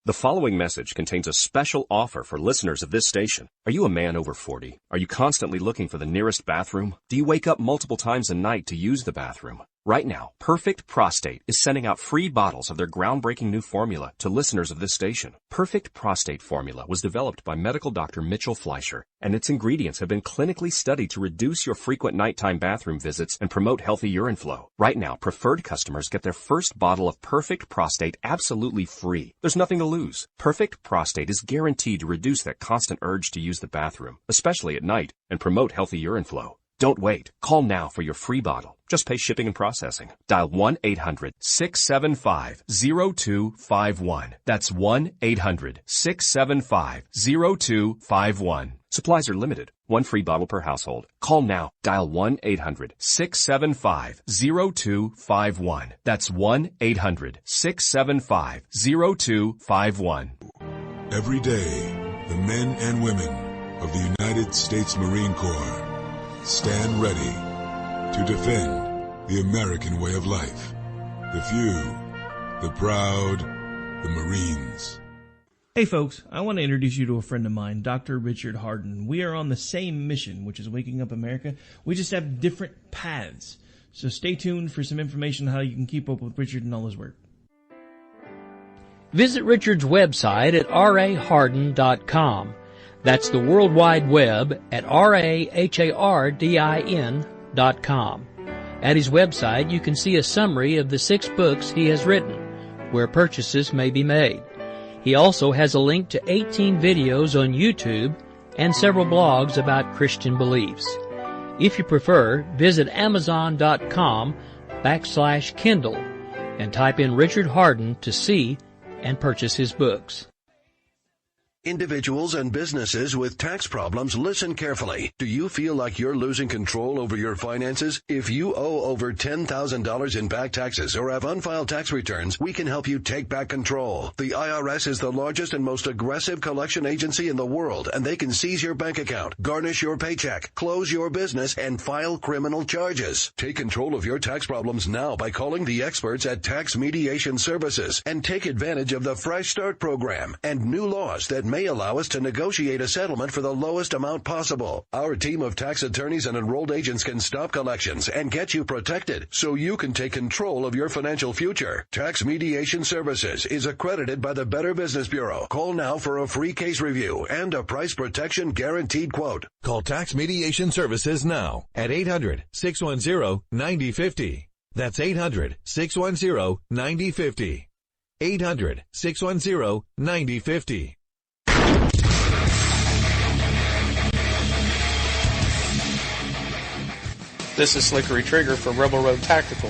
The following message contains a special offer for listeners of this station. Are you a man over 40? Are you constantly looking for the nearest bathroom? Do you wake up multiple times a night to use the bathroom? Right now, Perfect Prostate is sending out free bottles of their groundbreaking new formula to listeners of this station. Perfect Prostate Formula was developed by medical doctor Mitchell Fleischer, and its ingredients have been clinically studied to reduce your frequent nighttime bathroom visits and promote healthy urine flow. Right now, preferred customers get their first bottle of Perfect Prostate absolutely free. There's nothing to lose. Perfect Prostate is guaranteed to reduce that constant urge to use the bathroom, especially at night, and promote healthy urine flow. Don't wait. Call now for your free bottle. Just pay shipping and processing. Dial 1-800-675-0251. That's 1-800-675-0251. Supplies are limited. One free bottle per household. Call now. Dial 1-800-675-0251. That's 1-800-675-0251. Every day, the men and women of the United States Marine Corps stand ready to defend the American way of life. The few, the proud, the Marines. Hey folks, I want to introduce you to a friend of mine, Dr. Richard Harden. We are on the same mission, which is waking up America. We just have different paths. So stay tuned for some information on how you can keep up with Richard and all his work. Visit Richard's website at raharden.com. That's the World Wide Web at RAHARDIN.com. At his website, you can see a summary of the 6 books he has written, where purchases may be made. He also has a link to 18 videos on YouTube and several blogs about Christian beliefs. If you prefer, visit Amazon.com/Kindle and type in Richard Harden to see and purchase his books. Individuals and businesses with tax problems, listen carefully. Do you feel like you're losing control over your finances? If you owe over $10,000 in back taxes or have unfiled tax returns, we can help you take back control. The IRS is the largest and most aggressive collection agency in the world, and they can seize your bank account, garnish your paycheck, close your business, and file criminal charges. Take control of your tax problems now by calling the experts at Tax Mediation Services and take advantage of the Fresh Start program and new laws that may allow us to negotiate a settlement for the lowest amount possible. Our team of tax attorneys and enrolled agents can stop collections and get you protected so you can take control of your financial future. Tax Mediation Services is accredited by the Better Business Bureau. Call now for a free case review and a price protection guaranteed quote. Call Tax Mediation Services now at 800-610-9050. That's 800-610-9050. 800-610-9050. This is Slickery Trigger for Rebel Road Tactical.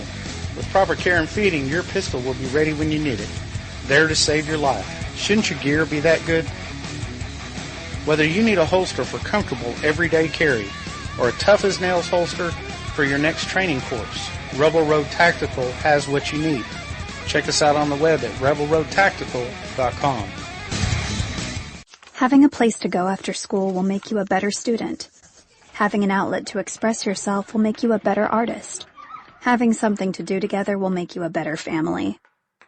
With proper care and feeding, your pistol will be ready when you need it, there to save your life. Shouldn't your gear be that good? Whether you need a holster for comfortable everyday carry or a tough-as-nails holster for your next training course, Rebel Road Tactical has what you need. Check us out on the web at rebelroadtactical.com. Having a place to go after school will make you a better student. Having an outlet to express yourself will make you a better artist. Having something to do together will make you a better family.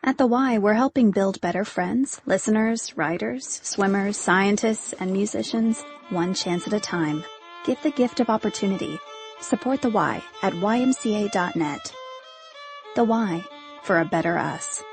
At the Y, we're helping build better friends, listeners, writers, swimmers, scientists, and musicians, one chance at a time. Give the gift of opportunity. Support the Y at ymca.net. The Y, for a better us.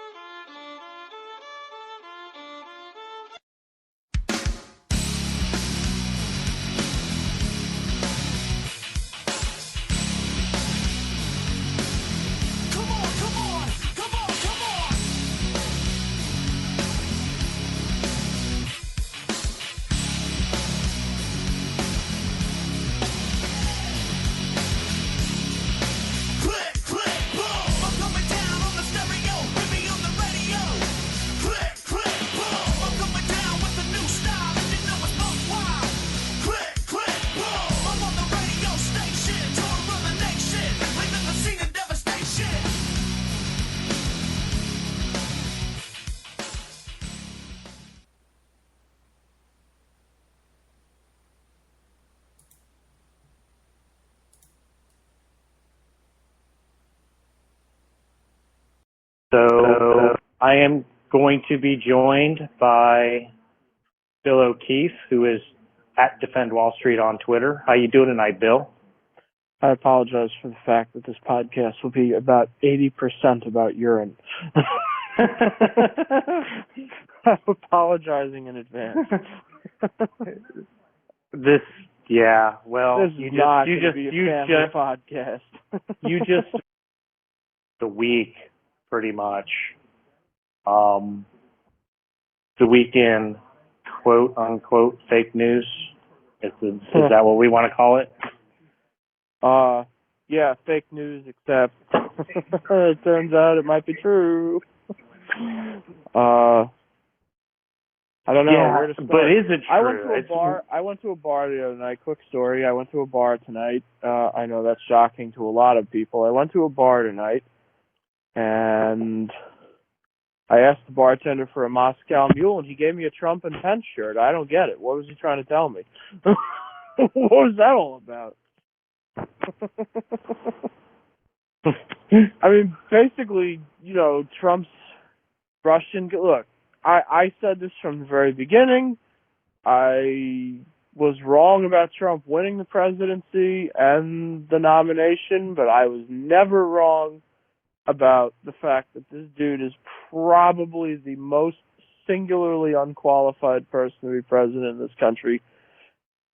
So I am going to be joined by Bill O'Keefe, who is at Defend Wall Street on Twitter. How you doing tonight, Bill? I apologize for the fact that this podcast will be about 80% about urine. I'm apologizing in advance. This is not going to be a family podcast. You just the week, pretty much. The weekend, quote unquote, fake news. Is that what we want to call it? Yeah, fake news, except it turns out it might be true. I don't know where to start. But is it true? I went to a bar the other night. Quick story. I went to a bar tonight. I know that's shocking to a lot of people. I went to a bar tonight, and I asked the bartender for a Moscow Mule, and he gave me a Trump and Pence shirt. I don't get it. What was he trying to tell me? What was that all about? I mean, basically, Trump's Russian. Look, I said this from the very beginning. I was wrong about Trump winning the presidency and the nomination, but I was never wrong about the fact that this dude is probably the most singularly unqualified person to be president in this country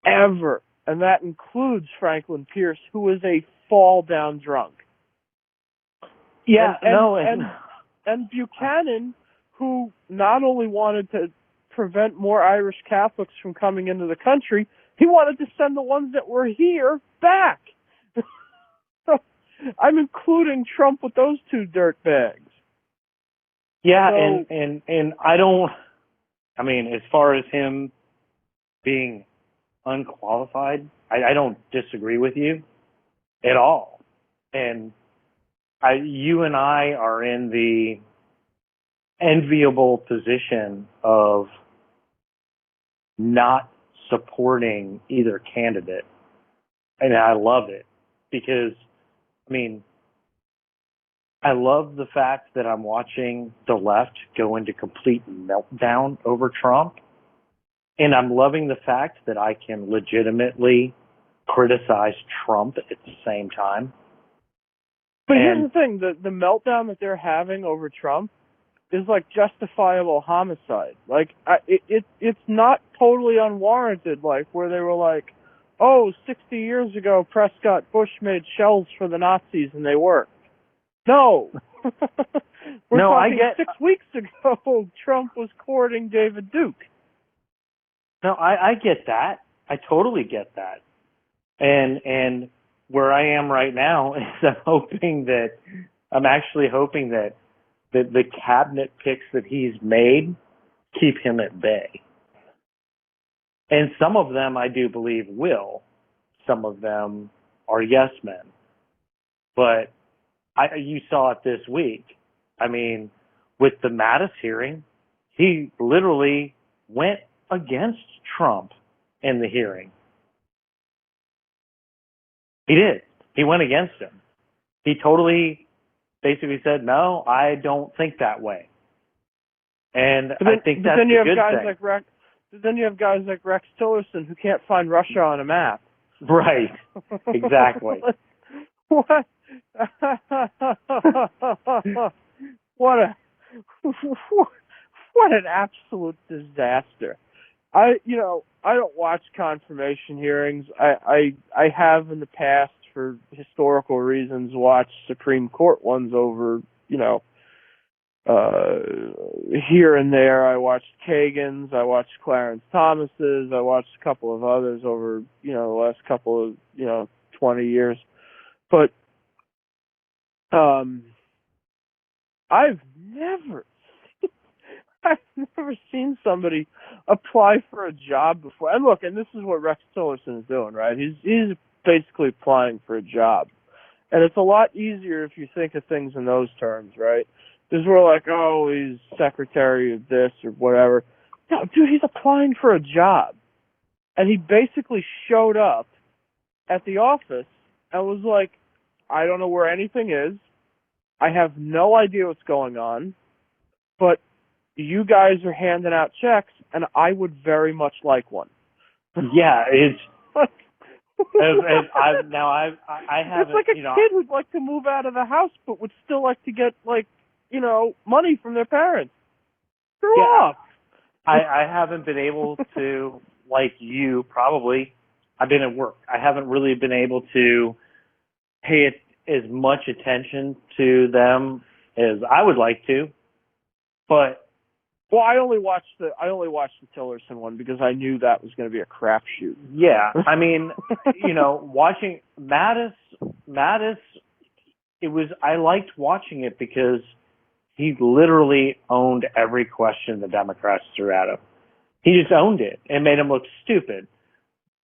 ever. And that includes Franklin Pierce, who is a fall-down drunk. Yeah, and Buchanan, who not only wanted to prevent more Irish Catholics from coming into the country, he wanted to send the ones that were here back. I'm including Trump with those two dirtbags. Yeah, so, and I mean, as far as him being unqualified, I don't disagree with you at all. And you and I are in the enviable position of not supporting either candidate. And I love it because, I mean, I love the fact that I'm watching the left go into complete meltdown over Trump. And I'm loving the fact that I can legitimately criticize Trump at the same time. But here's the thing, the meltdown that they're having over Trump is like justifiable homicide. Like, it's not totally unwarranted, like, where they were like, 60 years ago, Prescott Bush made shells for the Nazis and they worked. No. We're talking 6 weeks ago, Trump was courting David Duke. No, I get that. I totally get that. And where I am right now is I'm actually hoping that the cabinet picks that he's made keep him at bay. And some of them I do believe will. Some of them are yes men. But you saw it this week. I mean, with the Mattis hearing, he literally went against Trump in the hearing. He did. He went against him. He totally basically said, no, I don't think that way. And I think that's a good thing. Then you have guys like Rex Tillerson who can't find Russia on a map. Right. Exactly. What? What an absolute disaster. I don't watch confirmation hearings. I have in the past for historical reasons watched Supreme Court ones over, here and there. I watched Kagan's, I watched Clarence Thomas's, I watched a couple of others over, the last couple of, 20 years. But I've never seen somebody apply for a job before. And look, and this is what Rex Tillerson is doing, right? He's basically applying for a job. And it's a lot easier if you think of things in those terms, right? Because we're like, he's secretary of this or whatever. No, dude, he's applying for a job. And he basically showed up at the office and was like, I don't know where anything is. I have no idea what's going on. But you guys are handing out checks, and I would very much like one. Yeah, it's. I haven't. It's like a kid who'd like to move out of the house, but would still like to get money from their parents. Screw off. I haven't been able to, like you probably. I've been at work. I haven't really been able to pay as much attention to them as I would like to, but. Well, I only watched the Tillerson one because I knew that was going to be a crapshoot. Yeah, I mean, watching Mattis, I liked watching it because he literally owned every question the Democrats threw at him. He just owned it and made him look stupid.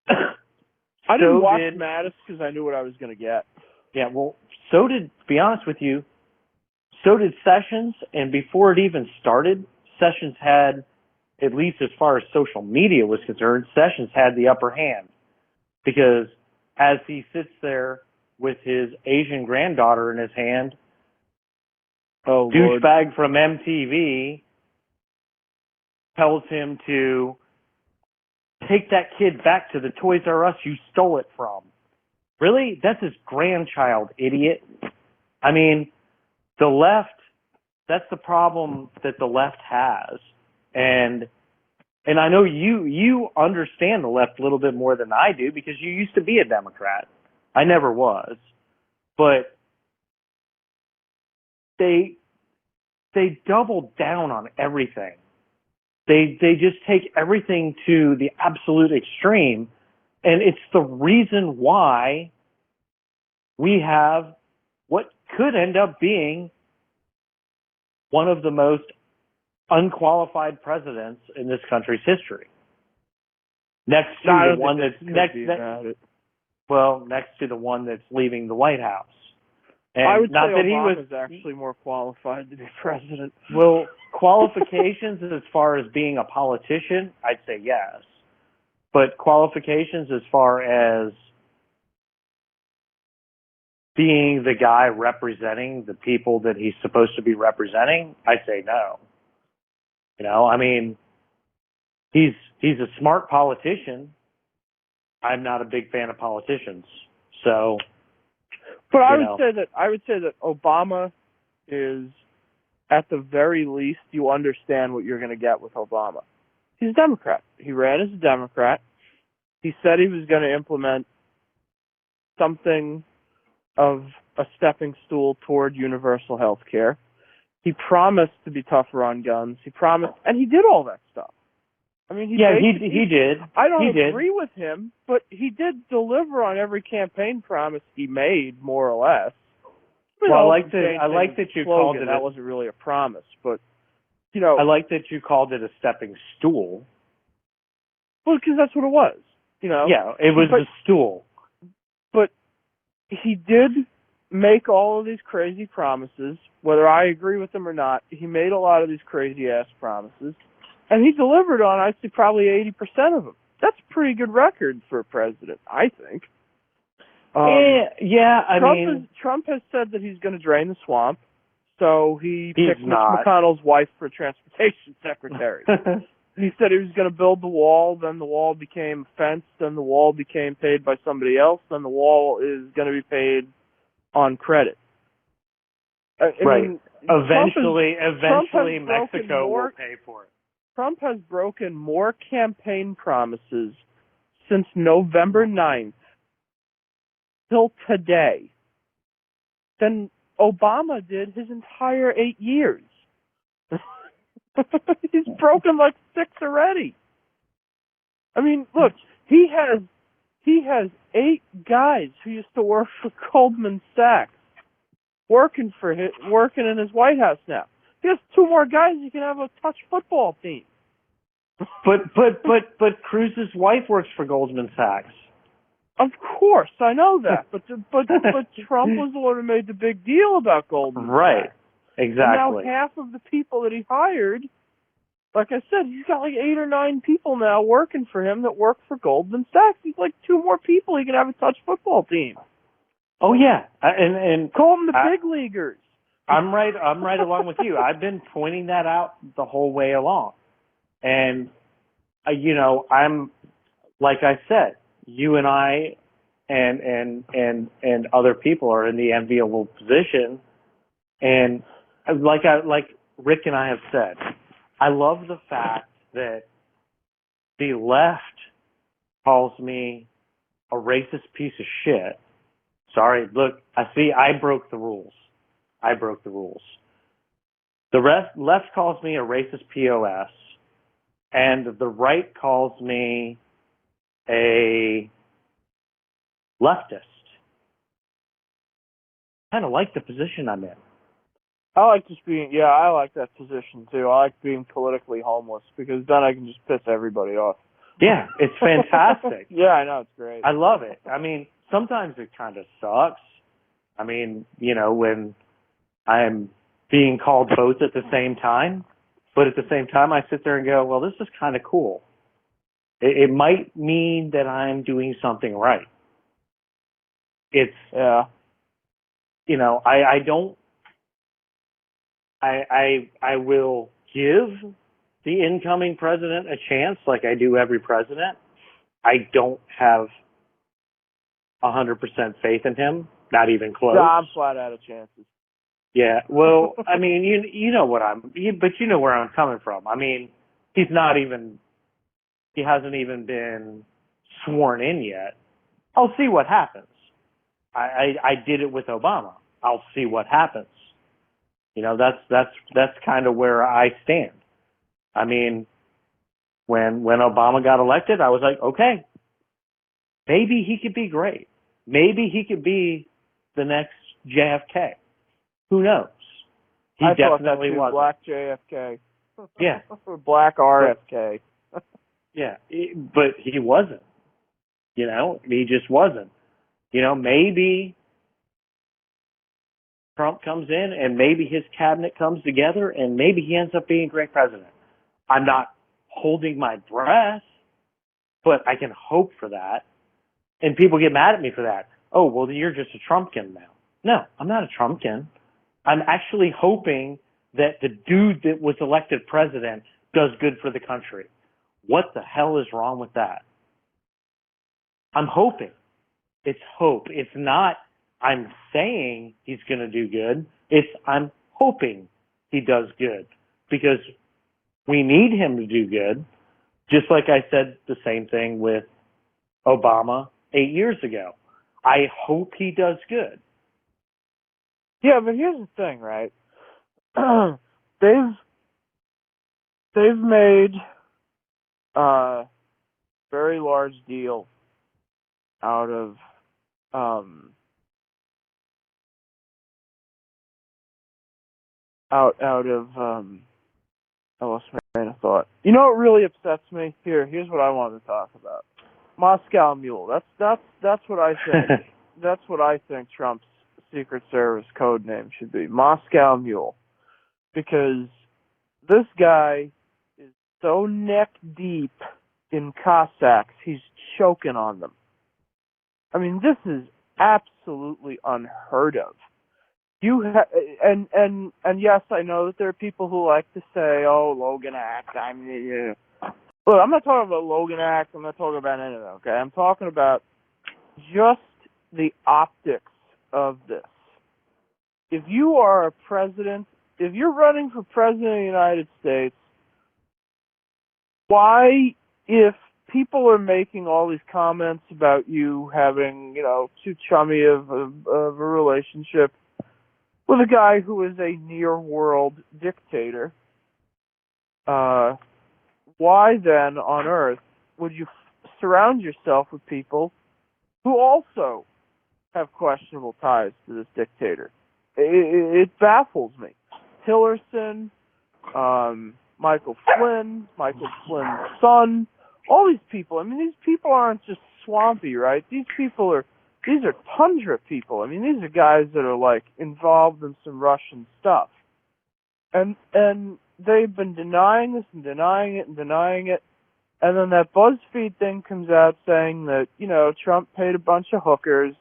I didn't watch Mattis because I knew what I was going to get. Yeah, well, to be honest with you, so did Sessions, and before it even started, Sessions had, at least as far as social media was concerned, Sessions had the upper hand. Because as he sits there with his Asian granddaughter in his hand, douchebag from MTV tells him to take that kid back to the Toys R Us you stole it from. Really? That's his grandchild, idiot. I mean, the left, that's the problem that the left has. And I know you understand the left a little bit more than I do because you used to be a Democrat. I never was. But they double down on everything. They just take everything to the absolute extreme, and it's the reason why we have what could end up being one of the most unqualified presidents in this country's history. Next to the one that's next to the one that's leaving the White House. And I would not say that Obama he was is actually more qualified to be president. Well, qualifications as far as being a politician, I'd say yes. But qualifications as far as being the guy representing the people that he's supposed to be representing, I'd say no. I mean, he's a smart politician. I'm not a big fan of politicians, so. But I would say that Obama is, at the very least, you understand what you're going to get with Obama. He's a Democrat. He ran as a Democrat. He said he was going to implement something of a stepping stool toward universal health care. He promised to be tougher on guns. He promised, and he did all that stuff. I mean, he did. I don't agree with him, but he did deliver on every campaign promise he made, more or less. Well, I like that you called it. That wasn't really a promise, but I like that you called it a stepping stool. Well, because that's what it was. Yeah, it was a stool. But he did make all of these crazy promises, whether I agree with them or not. He made a lot of these crazy-ass promises, and he delivered on, I'd say, probably 80% of them. That's a pretty good record for a president, I think. Trump has said that he's going to drain the swamp, so he picked Mitch McConnell's wife for transportation secretary. He said he was going to build the wall, then the wall became a fence, then the wall became paid by somebody else, then the wall is going to be paid on credit. Eventually Mexico will pay for it. Trump has broken more campaign promises since November 9th till today than Obama did his entire 8 years. He's broken like 6 already. I mean, look, he has 8 guys who used to work for Goldman Sachs working in his White House now. He has 2 more guys. He can have a touch football team. But Cruz's wife works for Goldman Sachs. Of course, I know that. But Trump was the one who made the big deal about Goldman Sachs. Right. Exactly. And now half of the people that he hired, like I said, he's got like 8 or 9 people now working for him that work for Goldman Sachs. He's like 2 more people. He can have a touch football team. Oh yeah, and call them the big leaguers. I'm right along with you. I've been pointing that out the whole way along. And, I'm, like I said, you and I and other people are in the enviable position. And like Rick and I have said, I love the fact that the left calls me a racist piece of shit. Sorry, look, I broke the rules. The left calls me a racist POS, and the right calls me a leftist. I kind of like the position I'm in. I like I like that position too. I like being politically homeless because then I can just piss everybody off. Yeah, it's fantastic. Yeah, I know, it's great. I love it. I mean, sometimes it kind of sucks. I mean, when I'm being called both at the same time, but at the same time I sit there and go, well, this is kind of cool. It might mean that I'm doing something right. It's, I don't, I will give the incoming president a chance like I do every president. I don't have 100% faith in him, not even close. No, I'm flat out of chances. Yeah, well, I mean, you know but you know where I'm coming from. I mean, he hasn't even been sworn in yet. I'll see what happens. I did it with Obama. I'll see what happens. That's kind of where I stand. I mean, when Obama got elected, I was like, okay, maybe he could be great. Maybe he could be the next JFK. Who knows? He definitely was. Black JFK. Yeah. Black RFK. Yeah, but he wasn't. He just wasn't. Maybe Trump comes in and maybe his cabinet comes together and maybe he ends up being a great president. I'm not holding my breath, but I can hope for that. And people get mad at me for that. Oh, well, you're just a Trumpkin now. No, I'm not a Trumpkin. I'm actually hoping that the dude that was elected president does good for the country. What the hell is wrong with that? I'm hoping. It's hope. It's not I'm saying he's going to do good. It's I'm hoping he does good because we need him to do good. Just like I said the same thing with Obama 8 years ago. I hope he does good. Yeah, but here's the thing, right? They've made a very large deal out of I lost my train of thought. You know what really upsets me? Here's what I wanted to talk about. Moscow Mule. That's what I think. That's what I think Trump's Secret Service code name should be. Moscow Mule. Because this guy is so neck deep in Cossacks, he's choking on them. I mean, this is absolutely unheard of. And yes, I know that there are people who like to say, "Oh, Logan Act." Look, I'm not talking about Logan Act. I'm not talking about any of that. Okay, I'm talking about just the optics of this. If you are a president, if you're running for president of the United States, why, if people are making all these comments about you having, too chummy of a relationship with a guy who is a near-world dictator, why then on earth would you surround yourself with people who also have questionable ties to this dictator? It baffles me. Tillerson, Michael Flynn's son, all these people. I mean, these people aren't just swampy, right? These are tundra people. I mean, these are guys that are like involved in some Russian stuff. And they've been denying this and denying it and denying it. And then that BuzzFeed thing comes out saying that, Trump paid a bunch of hookers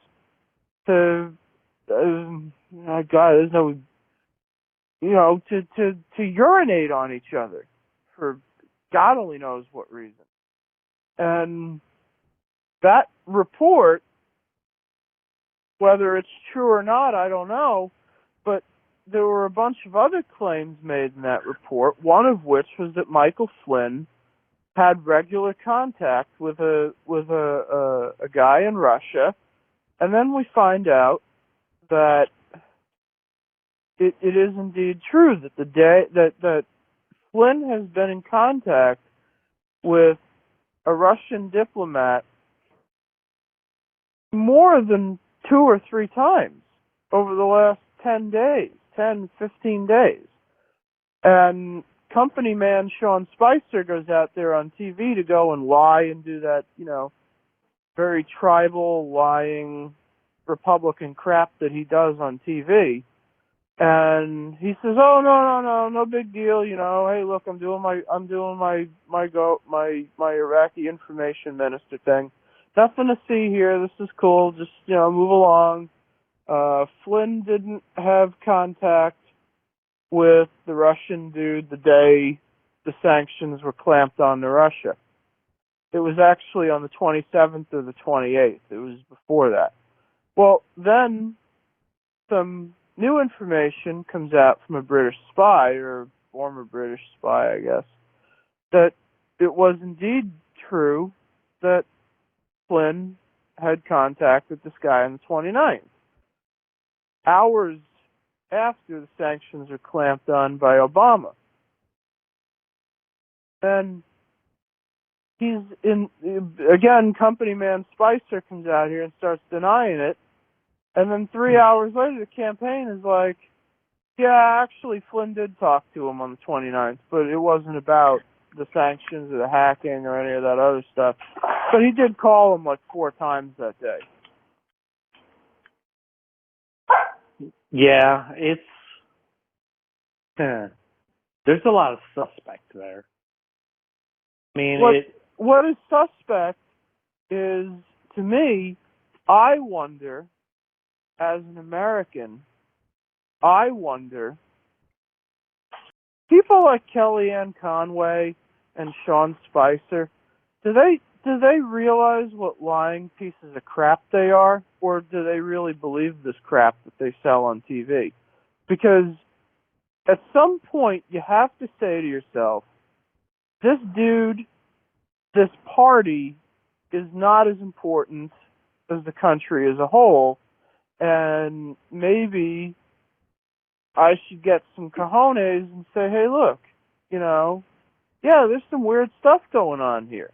to, God, there's no to urinate on each other for God only knows what reason. And that report, whether it's true or not, I don't know, but there were a bunch of other claims made in that report, one of which was that Michael Flynn had regular contact with a guy in Russia, and then we find out that it is indeed true that that Flynn has been in contact with a Russian diplomat more than 2 or 3 times over the last 15 days. And company man Sean Spicer goes out there on TV to go and lie and do that, very tribal, lying Republican crap that he does on TV. And he says, "Oh, no big deal, hey, look, I'm doing my Iraqi information minister thing. Nothing to see here. This is cool. Just, move along." Flynn didn't have contact with the Russian dude the day the sanctions were clamped on to Russia. It was actually on the 27th or the 28th. It was before that. Well, then some new information comes out from a British spy, or former British spy, I guess, that it was indeed true that Flynn had contact with this guy on the 29th. Hours after the sanctions were clamped on by Obama. And he's again, company man Spicer comes out here and starts denying it. And then 3 hours later, the campaign is like, yeah, actually, Flynn did talk to him on the 29th, but it wasn't about the sanctions or the hacking or any of that other stuff. But he did call him like 4 times that day. Yeah, there's a lot of suspect there. I mean, what is suspect is, to me, I wonder, as an American, people like Kellyanne Conway and Sean Spicer, do they realize what lying pieces of crap they are, or do they really believe this crap that they sell on TV? Because at some point you have to say to yourself, this dude, this party is not as important as the country as a whole, and maybe I should get some cojones and say, hey, look, yeah, there's some weird stuff going on here.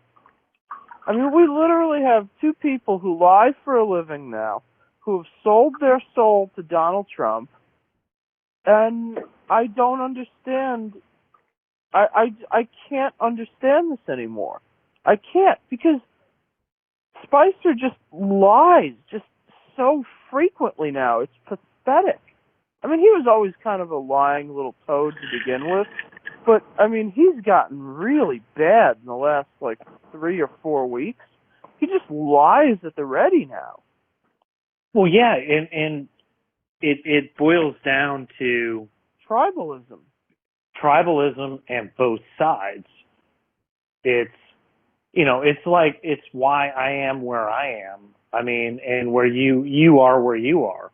I mean, we literally have 2 people who lie for a living now, who have sold their soul to Donald Trump, and I don't understand. I can't understand this anymore. I can't, because Spicer just lies just so frequently now. It's pathetic. I mean, he was always kind of a lying little toad to begin with, but, I mean, he's gotten really bad in the last, 3 or 4 weeks. He just lies at the ready now. Well, yeah, and it boils down to tribalism and both sides. It's it's why I am where I am. I mean, and where you are where you are.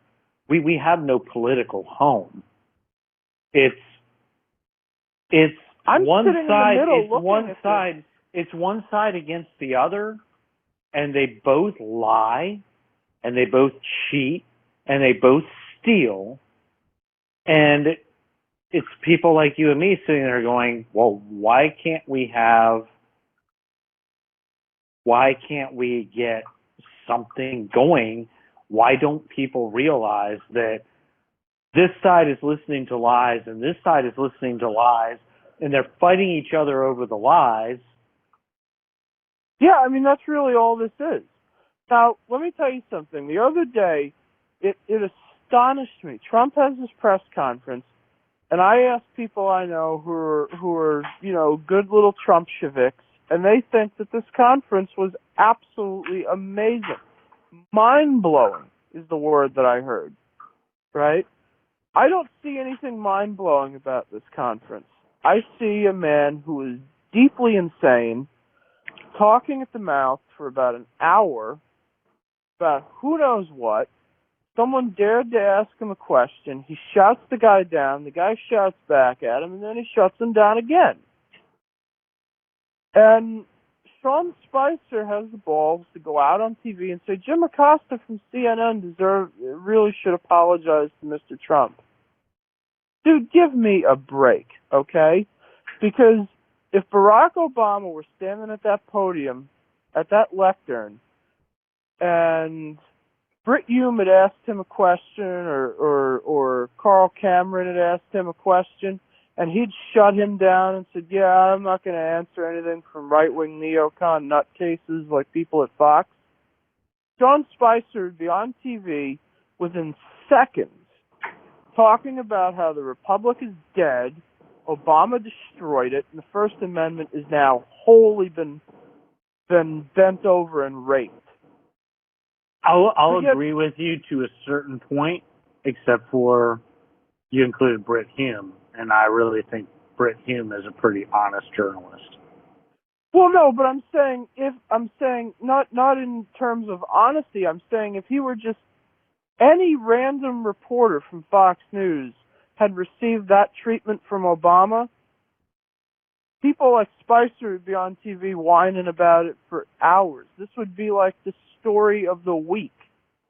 We have no political home. It's I'm one sitting side. In the middle It's one side. this. It's one side against the other, and they both lie, and they both cheat, and they both steal, and it's people like you and me sitting there going, well, why can't we get something going? Why don't people realize that this side is listening to lies and this side is listening to lies, and they're fighting each other over the lies? Yeah, I mean, that's really all this is. Now, let me tell you something. The other day, it astonished me. Trump has this press conference, and I asked people I know who are good little Trumpsheviks, and they think that this conference was absolutely amazing. Mind-blowing is the word that I heard, right? I don't see anything mind-blowing about this conference. I see a man who is deeply insane, talking at the mouth for about an hour about who knows what. Someone dared to ask him a question. He shouts the guy down. The guy shouts back at him, and then he shuts him down again. And Sean Spicer has the balls to go out on TV and say Jim Acosta from CNN really should apologize to Mr. Trump. Dude, give me a break, okay? Because if Barack Obama were standing at that podium, at that lectern, and Brit Hume had asked him a question, or Carl Cameron had asked him a question, and he'd shut him down and said, yeah, I'm not going to answer anything from right-wing neocon nutcases like people at Fox. Sean Spicer would be on TV within seconds talking about how the Republic is dead, Obama destroyed it, and the First Amendment is now wholly been bent over and raped. I'll agree with you to a certain point, except for you included Brit Hume, and I really think Brit Hume is a pretty honest journalist. Well, no, but I'm saying not in terms of honesty. I'm saying if he were just any random reporter from Fox News had received that treatment from Obama, people like Spicer would be on TV whining about it for hours. This would be like the story of the week.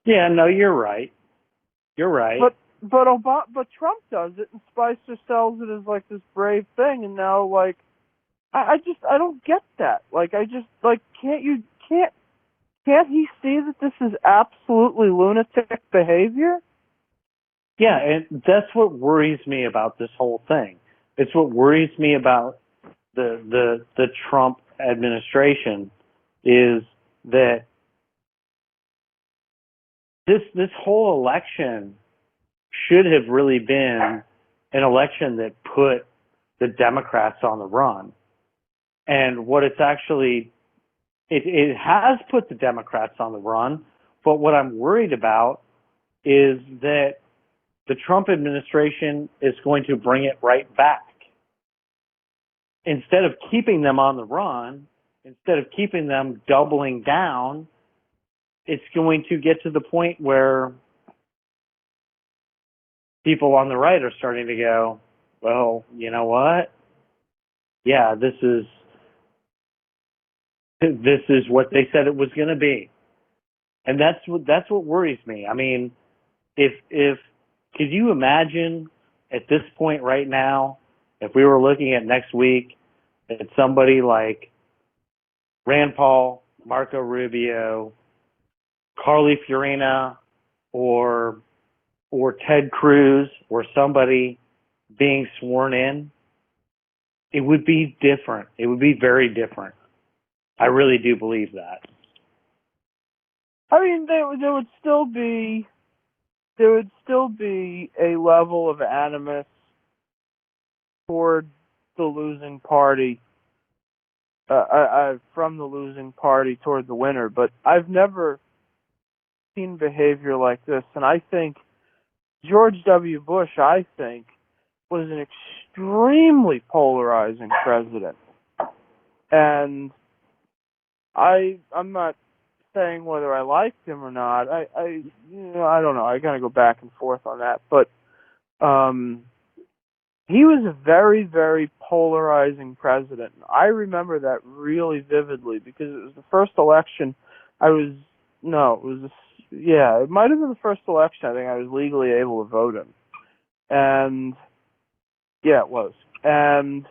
Yeah, no, you're right. You're right. But Trump does it, and Spicer sells it as like this brave thing, and now like I don't get that. Can't he see that this is absolutely lunatic behavior? Yeah, and that's what worries me about this whole thing. It's what worries me about the Trump administration is that this whole election should have really been an election that put the Democrats on the run. And what it's actually, it has put the Democrats on the run, but what I'm worried about is that the Trump administration is going to bring it right back. Instead of keeping them on the run, instead of keeping them doubling down, it's going to get to the point where people on the right are starting to go, well, you know what? Yeah, this is what they said it was going to be. And that's what worries me. I mean, if could you imagine at this point right now, if we were looking at next week at somebody like Rand Paul, Marco Rubio, Carly Fiorina, or Ted Cruz, or somebody being sworn in, it would be different. It would be very different. I really do believe that. I mean, there would still be a level of animus toward the losing party, from the losing party toward the winner, but I've never seen behavior like this, and I think George W. Bush, was an extremely polarizing president. And I'm not saying whether I liked him or not. I don't know. I gotta go back and forth on that. But he was a very, very polarizing president. I remember that really vividly because it was the first election it might have been the first election I think I was legally able to vote in. And yeah, it was. And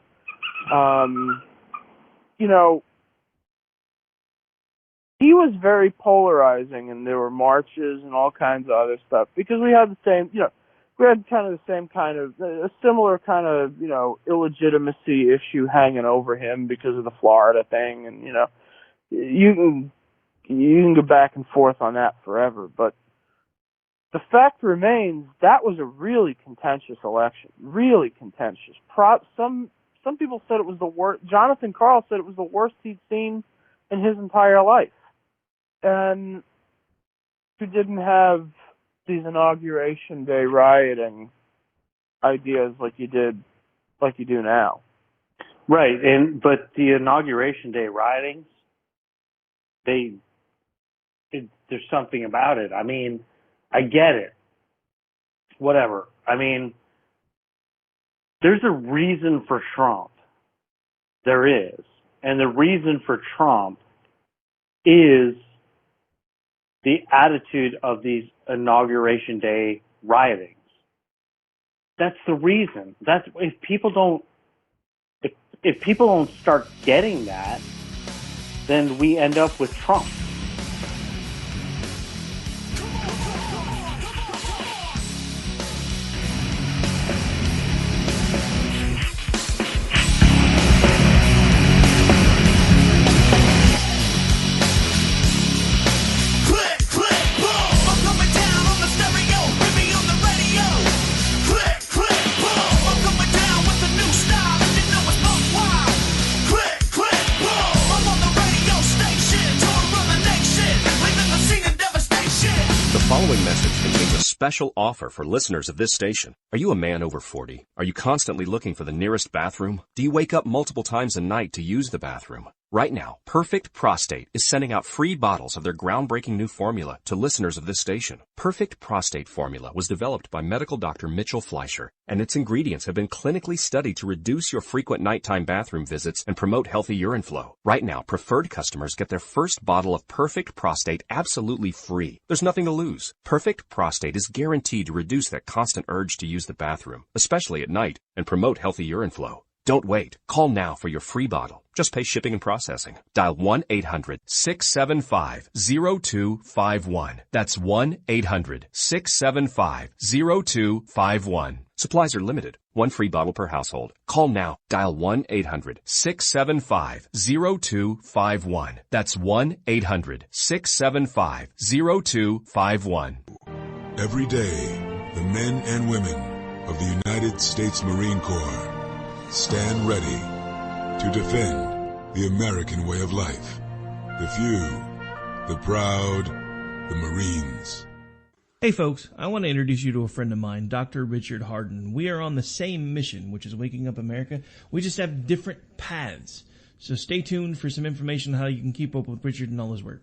he was very polarizing, and there were marches and all kinds of other stuff because we had a similar kind of, illegitimacy issue hanging over him because of the Florida thing, and you can go back and forth on that forever, but the fact remains that was a really contentious election, really contentious. Some people said it was the worst. Jonathan Karl said it was the worst he'd seen in his entire life. And who didn't have these inauguration day rioting ideas like you do now. Right, but the Inauguration Day riotings, there's something about it. I mean, I get it. Whatever. I mean, there's a reason for Trump. There is. And the reason for Trump is the attitude of these Inauguration Day riotings. That's the reason. If people don't start getting that, then we end up with Trump. The following message contains a special offer for listeners of this station. Are you a man over 40? Are you constantly looking for the nearest bathroom? Do you wake up multiple times a night to use the bathroom? Right now, Perfect Prostate is sending out free bottles of their groundbreaking new formula to listeners of this station. Perfect Prostate formula was developed by medical doctor Mitchell Fleischer, and its ingredients have been clinically studied to reduce your frequent nighttime bathroom visits and promote healthy urine flow. Right now, preferred customers get their first bottle of Perfect Prostate absolutely free. There's nothing to lose. Perfect Prostate is guaranteed to reduce that constant urge to use the bathroom, especially at night, and promote healthy urine flow. Don't wait. Call now for your free bottle. Just pay shipping and processing. Dial 1-800-675-0251. That's 1-800-675-0251. Supplies are limited. One free bottle per household. Call now. Dial 1-800-675-0251. That's 1-800-675-0251. Every day, the men and women of the United States Marine Corps stand ready to defend the American way of life. The few, the proud, the Marines. Hey folks, I want to introduce you to a friend of mine, Dr. Richard Harden. We are on the same mission, which is waking up America. We just have different paths. So stay tuned for some information on how you can keep up with Richard and all his work.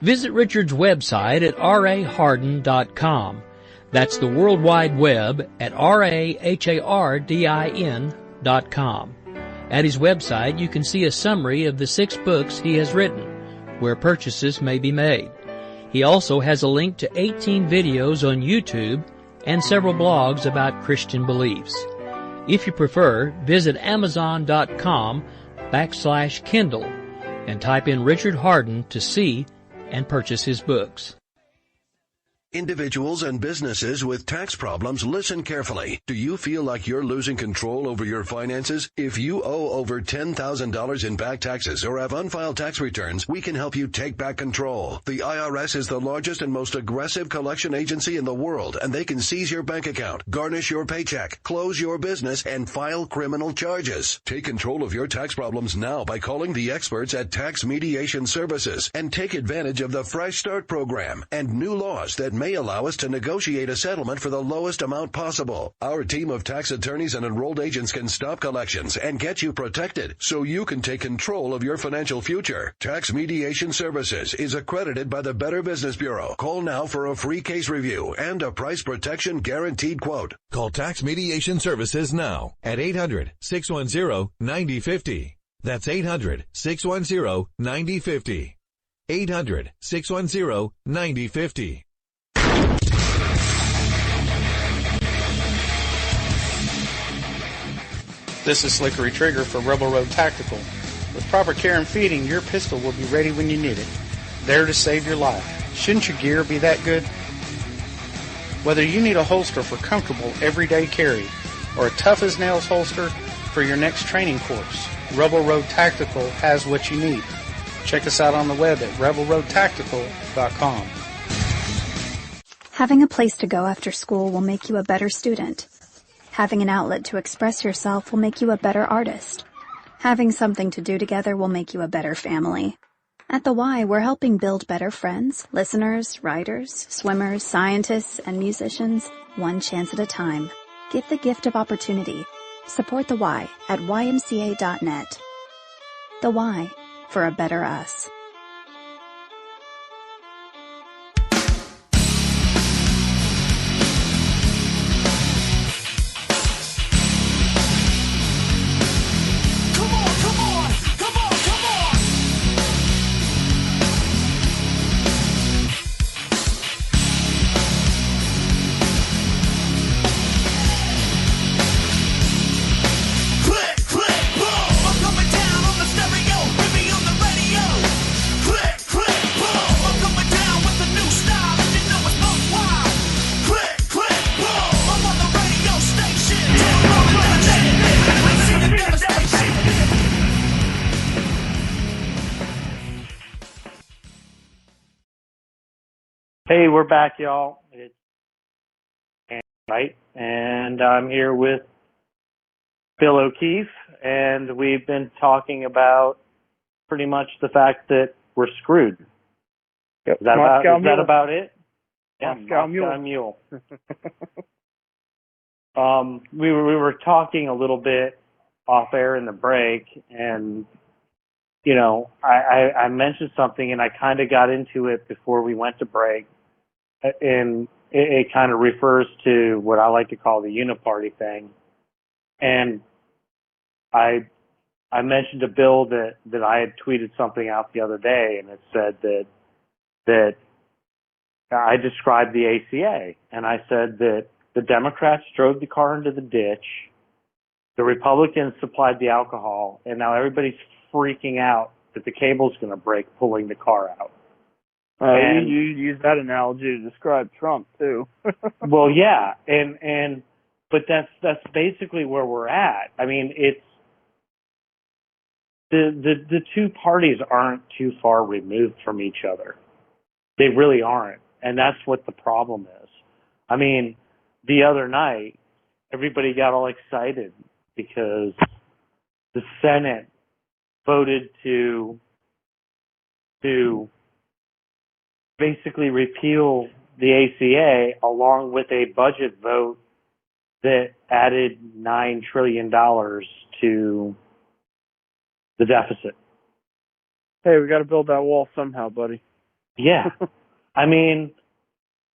Visit Richard's website at raharden.com. That's the World Wide Web at RAHARDIN.com. At his website, you can see a summary of the 6 books he has written, where purchases may be made. He also has a link to 18 videos on YouTube and several blogs about Christian beliefs. If you prefer, visit Amazon.com/Kindle and type in Richard Harden to see and purchase his books. Individuals and businesses with tax problems, listen carefully. Do you feel like you're losing control over your finances? If you owe over $10,000 in back taxes or have unfiled tax returns, we can help you take back control. The IRS is the largest and most aggressive collection agency in the world, and they can seize your bank account, garnish your paycheck, close your business, and file criminal charges. Take control of your tax problems now by calling the experts at Tax Mediation Services and take advantage of the Fresh Start program and new laws that may allow us to negotiate a settlement for the lowest amount possible. Our team of tax attorneys and enrolled agents can stop collections and get you protected so you can take control of your financial future. Tax Mediation Services is accredited by the Better Business Bureau. Call now for a free case review and a price protection guaranteed quote. Call Tax Mediation Services now at 800-610-9050. That's 800-610-9050. 800-610-9050. This is Slickery Trigger for Rebel Road Tactical. With proper care and feeding, your pistol will be ready when you need it, there to save your life. Shouldn't your gear be that good? Whether you need a holster for comfortable everyday carry or a tough-as-nails holster for your next training course, Rebel Road Tactical has what you need. Check us out on the web at rebelroadtactical.com. Having a place to go after school will make you a better student. Having an outlet to express yourself will make you a better artist. Having something to do together will make you a better family. At the Y, we're helping build better friends, listeners, writers, swimmers, scientists, and musicians, one chance at a time. Give the gift of opportunity. Support the Y at ymca.net. The Y, for a better us. Hey, we're back, y'all. It's right, and I'm here with Bill O'Keefe, and we've been talking about pretty much the fact that we're screwed. Yep. Is that about it? Yeah, Moscow Mule. We were talking a little bit off air in the break, and you know, I mentioned something, and I kind of got into it before we went to break, and it kind of refers to what I like to call the uniparty thing. And I mentioned to Bill that I had tweeted something out the other day, and it said that I described the ACA, and I said that the Democrats drove the car into the ditch, the Republicans supplied the alcohol, and now everybody's freaking out that the cable's going to break pulling the car out. You use that analogy to describe Trump too. Well, yeah, but that's basically where we're at. I mean, it's the two parties aren't too far removed from each other. They really aren't, and that's what the problem is. I mean, the other night, everybody got all excited because the Senate voted to basically repeal the ACA along with a budget vote that added $9 trillion to the deficit. Hey, we got to build that wall somehow, buddy. Yeah. I mean,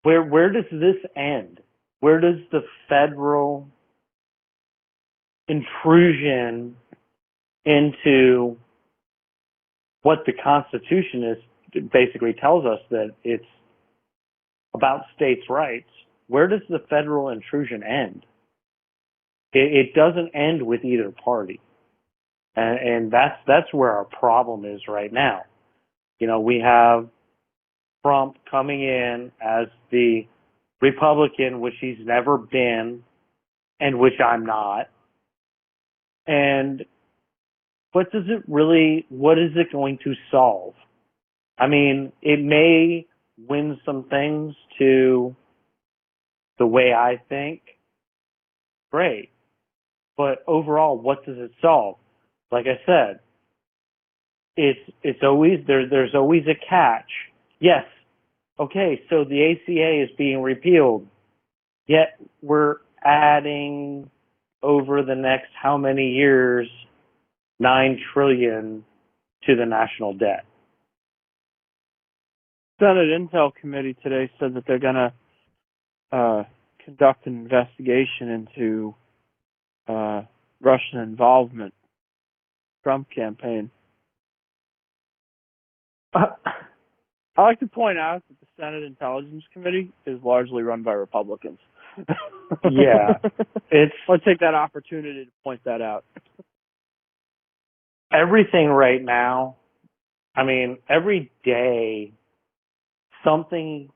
where does this end? Where does the federal intrusion into what the Constitution is basically tells us that it's about states' rights? Where does the federal intrusion end? It doesn't end with either party. And that's where our problem is right now. You know, we have Trump coming in as the Republican, which he's never been, and which I'm not. And what is it going to solve? I mean, it may win some things to the way I think. Great. But overall, what does it solve? Like I said, it's always there's always a catch. Yes. Okay, so the ACA is being repealed. Yet we're adding over the next how many years $9 trillion to the national debt. Senate Intel Committee today said that they're going to conduct an investigation into Russian involvement in the Trump campaign. I like to point out that the Senate Intelligence Committee is largely run by Republicans. Yeah. Let's take that opportunity to point that out. Everything right now, I mean, every day, something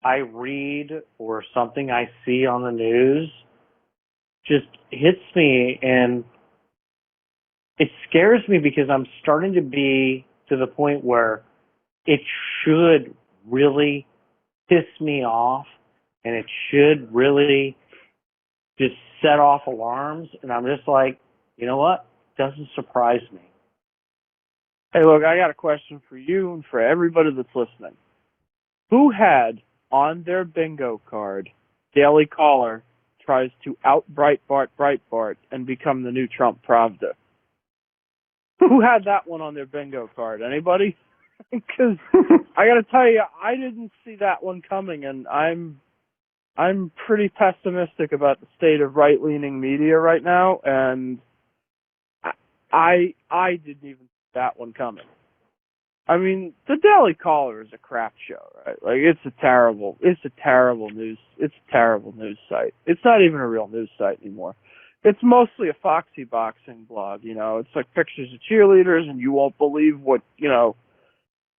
I read or something I see on the news just hits me, and it scares me because I'm starting to be to the point where it should really piss me off, and it should really just set off alarms, and I'm just like, you know what? Doesn't surprise me. Hey, look, I got a question for you and for everybody that's listening. Who had on their bingo card, Daily Caller tries to out Breitbart and become the new Trump Pravda? Who had that one on their bingo card? Anybody? Because I got to tell you, I didn't see that one coming, and I'm pretty pessimistic about the state of right-leaning media right now, and I didn't even see that one coming. I mean, the Daily Caller is a crap show, right? Like, it's a terrible news site. It's not even a real news site anymore. It's mostly a foxy boxing blog, you know. It's like pictures of cheerleaders, and you won't believe what, you know,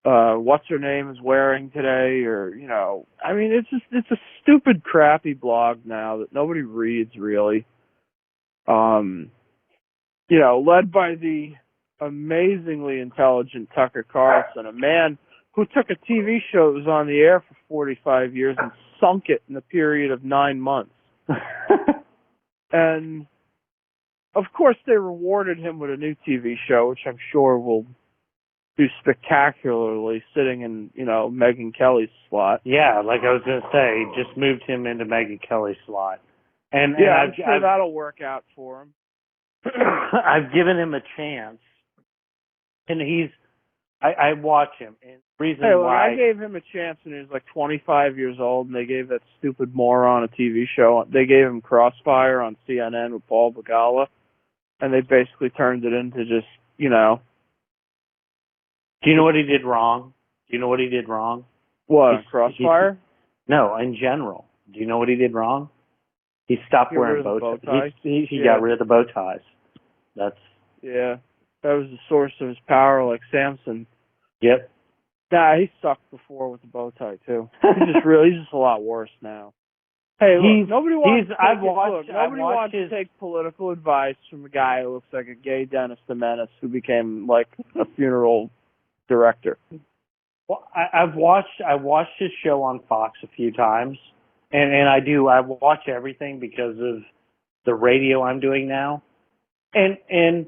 what's her name is wearing today, or, you know, I mean, it's a stupid, crappy blog now that nobody reads, really. You know, led by the amazingly intelligent Tucker Carlson, a man who took a TV show that was on the air for 45 years and sunk it in a period of 9 months. And, of course, they rewarded him with a new TV show, which I'm sure will do spectacularly, sitting in, you know, Megyn Kelly's slot. Yeah, like I was going to say, just moved him into Megyn Kelly's slot. And I'm sure that'll work out for him. I've given him a chance, and I watch him. And the reason why I gave him a chance when he was like 25 years old, and they gave that stupid moron a TV show. They gave him Crossfire on CNN with Paul Begala, and they basically turned it into just, you know. Do you know what he did wrong? What, Crossfire? No, in general. Do you know what he did wrong? He stopped wearing bow ties. He got rid of the bow ties. Yeah, that was the source of his power, like Samson. Yep. Nah, he sucked before with the bow tie too. He's just a lot worse now. Hey, look, nobody wants to take political advice from a guy who looks like a gay Dennis the Menace who became like a funeral director. Well, I watched his show on Fox a few times, and I watch everything because of the radio I'm doing now. And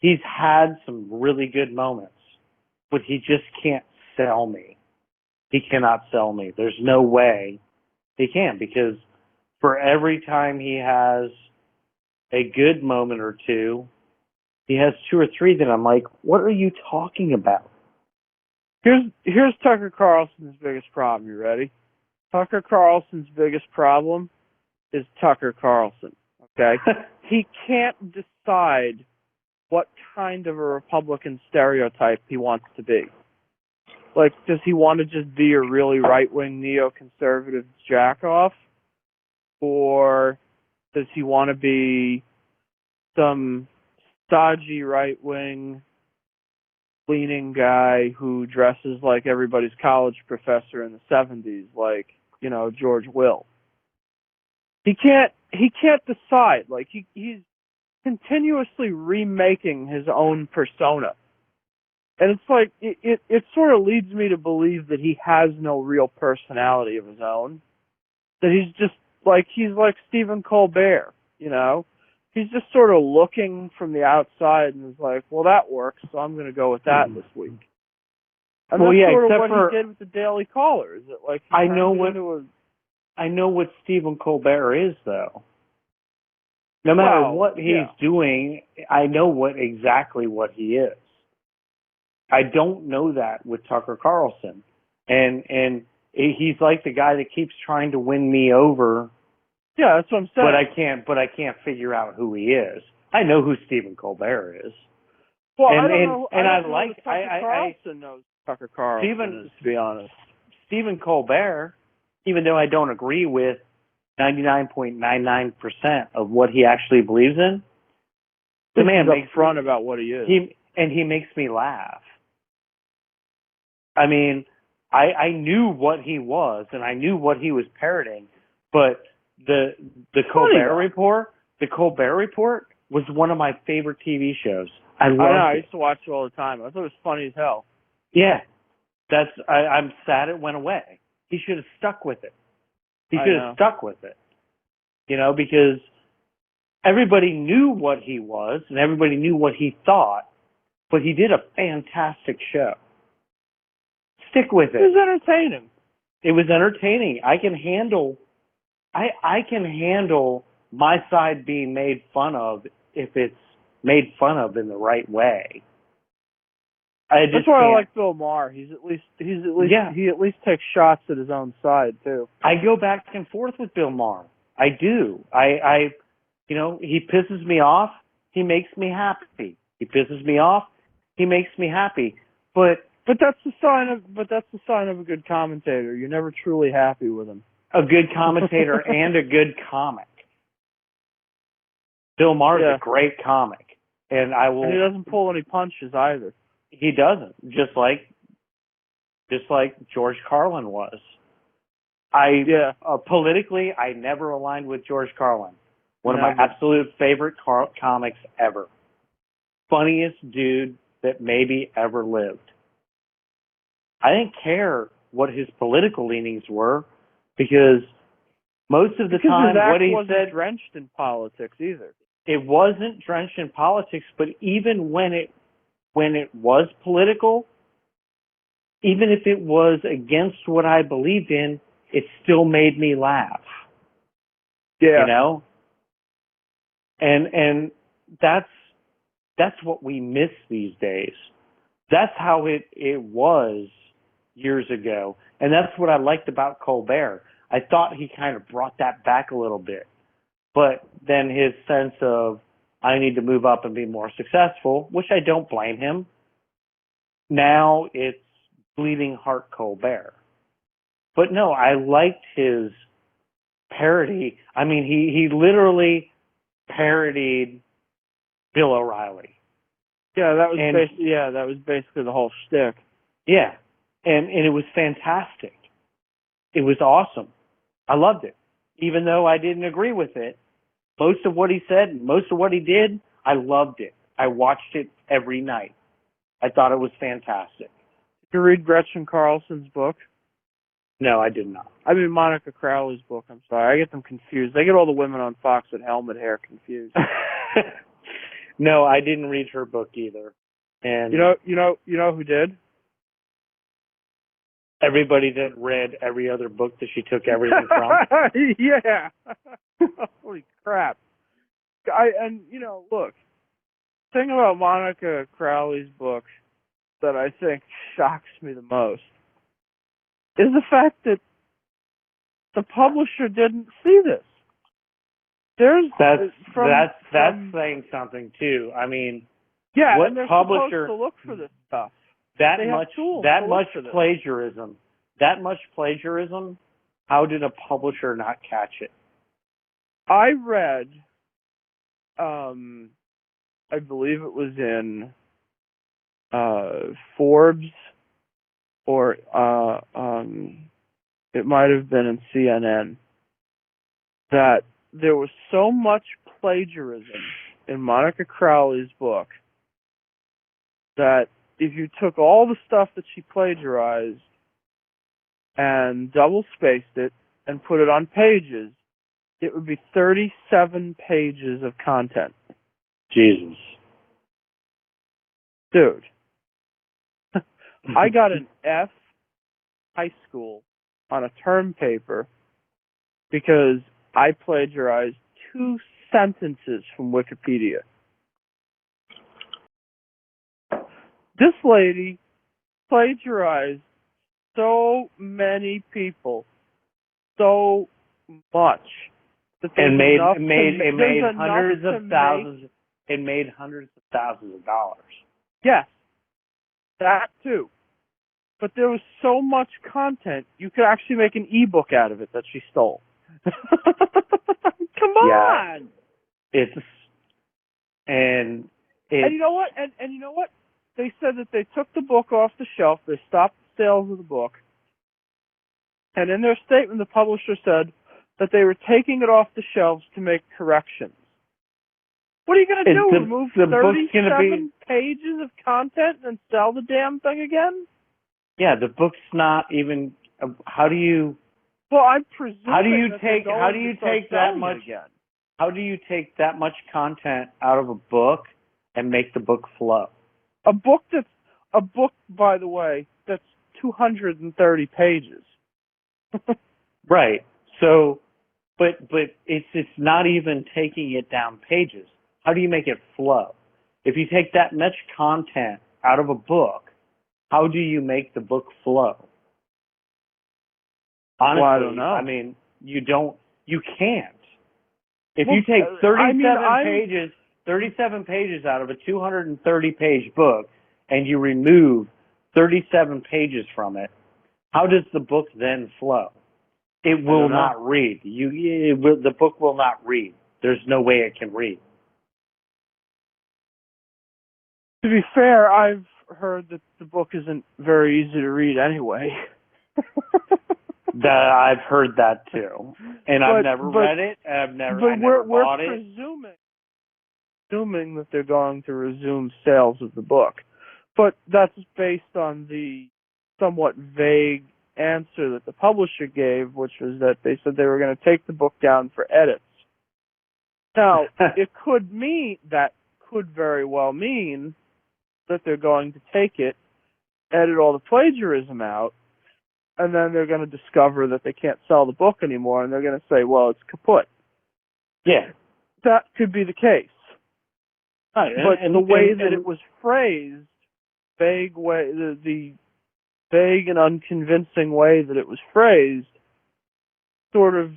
he's had some really good moments, but he just can't sell me. He cannot sell me. There's no way he can, because for every time he has a good moment or two, he has 2 or 3 that I'm like, what are you talking about? Here's Tucker Carlson's biggest problem. You ready? Tucker Carlson's biggest problem is Tucker Carlson. Okay? He can't decide what kind of a Republican stereotype he wants to be. Like, does he want to just be a really right-wing neoconservative jack-off? Or does he want to be some stodgy right-wing leaning guy who dresses like everybody's college professor in the 70s, like, you know, George Will? He can't decide. Like, he's continuously remaking his own persona. And it's like, it sort of leads me to believe that he has no real personality of his own. That he's like Stephen Colbert, you know? He's just sort of looking from the outside and is like, well, that works, so I'm going to go with that this week. And that's sort of what he did with the Daily Caller. Is it like I know what Stephen Colbert is, though. No matter what he's doing, I know exactly what he is. I don't know that with Tucker Carlson. And he's like the guy that keeps trying to win me over. Yeah, that's what I'm saying. But I can't figure out who he is. I know who Stephen Colbert is. Well, I don't know. Tucker Carlson knows Tucker Carlson, to be honest. Stephen Colbert, even though I don't agree with 99.99% of what he actually believes in, the man makes upfront about what he is. He makes me laugh. I mean, I knew what he was and I knew what he was parroting, but the Colbert Report was one of my favorite TV shows. I used to watch it all the time. I thought it was funny as hell. Yeah, I'm sad it went away. He should have stuck with it. You know, because everybody knew what he was and everybody knew what he thought, but he did a fantastic show. Stick with it. It was entertaining. It was entertaining. I can handle my side being made fun of if it's made fun of in the right way. That's why I like Bill Maher. He at least takes shots at his own side too. I go back and forth with Bill Maher. I do. He pisses me off. He makes me happy. He pisses me off. He makes me happy. But that's the sign of a good commentator. You're never truly happy with him. A good commentator and a good comic. Bill Maher is a great comic, and he doesn't pull any punches either. He doesn't. Just like George Carlin was. Politically, I never aligned with George Carlin. One of my absolute favorite comics ever. Funniest dude that maybe ever lived. I didn't care what his political leanings were because most of the time what he wasn't drenched in politics either. It wasn't drenched in politics, but even when it was political, even if it was against what I believed in, it still made me laugh. Yeah. You know? And that's what we miss these days. That's how it was years ago. And that's what I liked about Colbert. I thought he kind of brought that back a little bit. But then his sense of, I need to move up and be more successful, which I don't blame him. Now it's bleeding heart Colbert. But no, I liked his parody. I mean, he literally parodied Bill O'Reilly. Yeah, that was basically the whole shtick. Yeah, and it was fantastic. It was awesome. I loved it, even though I didn't agree with it. Most of what he said, most of what he did, I loved it. I watched it every night. I thought it was fantastic. Did you read Gretchen Carlson's book? No, I did not. I mean Monica Crowley's book. I'm sorry, I get them confused. I get all the women on Fox with helmet hair confused. No, I didn't read her book either. And you know who did? Everybody that read every other book that she took everything from. Yeah. Holy crap. Look, the thing about Monica Crowley's book that I think shocks me the most is the fact that the publisher didn't see this. That's saying something too. I mean, what and they're publisher supposed to look for this stuff. That much plagiarism. That much plagiarism. How did a publisher not catch it? I read, I believe it was in Forbes, or it might have been in CNN, that there was so much plagiarism in Monica Crowley's book that if you took all the stuff that she plagiarized and double-spaced it and put it on pages, it would be 37 pages of content. Jesus. Dude. I got an F high school on a term paper because I plagiarized 2 sentences from Wikipedia. This lady plagiarized so many people, so much, and made hundreds of thousands. It made hundreds of thousands of dollars. Yes, that too. But there was so much content, you could actually make an ebook out of it that she stole. Come on. Yeah. And you know what? And you know what? They said that they took the book off the shelf. They stopped the sales of the book. And in their statement, the publisher said that they were taking it off the shelves to make corrections. What are you going to do? Remove 37 pages of content and sell the damn thing again? Yeah, the book's not even. How do you? Well, I'm presuming. How do you take that much? Again. How do you take that much content out of a book and make the book flow? A book, by the way, that's 230 pages. Right. So, but it's not even taking it down pages. How do you make it flow? If you take that much content out of a book, how do you make the book flow? Honestly, well, I don't know. I mean, you can't. If you take 37 pages out of a 230-page book and you remove 37 pages from it, how does the book then flow? It will not read. The book will not read. There's no way it can read. To be fair, I've heard that the book isn't very easy to read anyway. I've heard that too, and I've never read it. I never bought it. Presuming that they're going to resume sales of the book, but that's based on the somewhat vague answer that the publisher gave, which was that they said they were going to take the book down for edits. Now, it could very well mean that they're going to take it, edit all the plagiarism out, and then they're going to discover that they can't sell the book anymore, and they're going to say, well, it's kaput. Yeah. That could be the case. Right. But the way that it was phrased, the vague and unconvincing way that it was phrased, sort of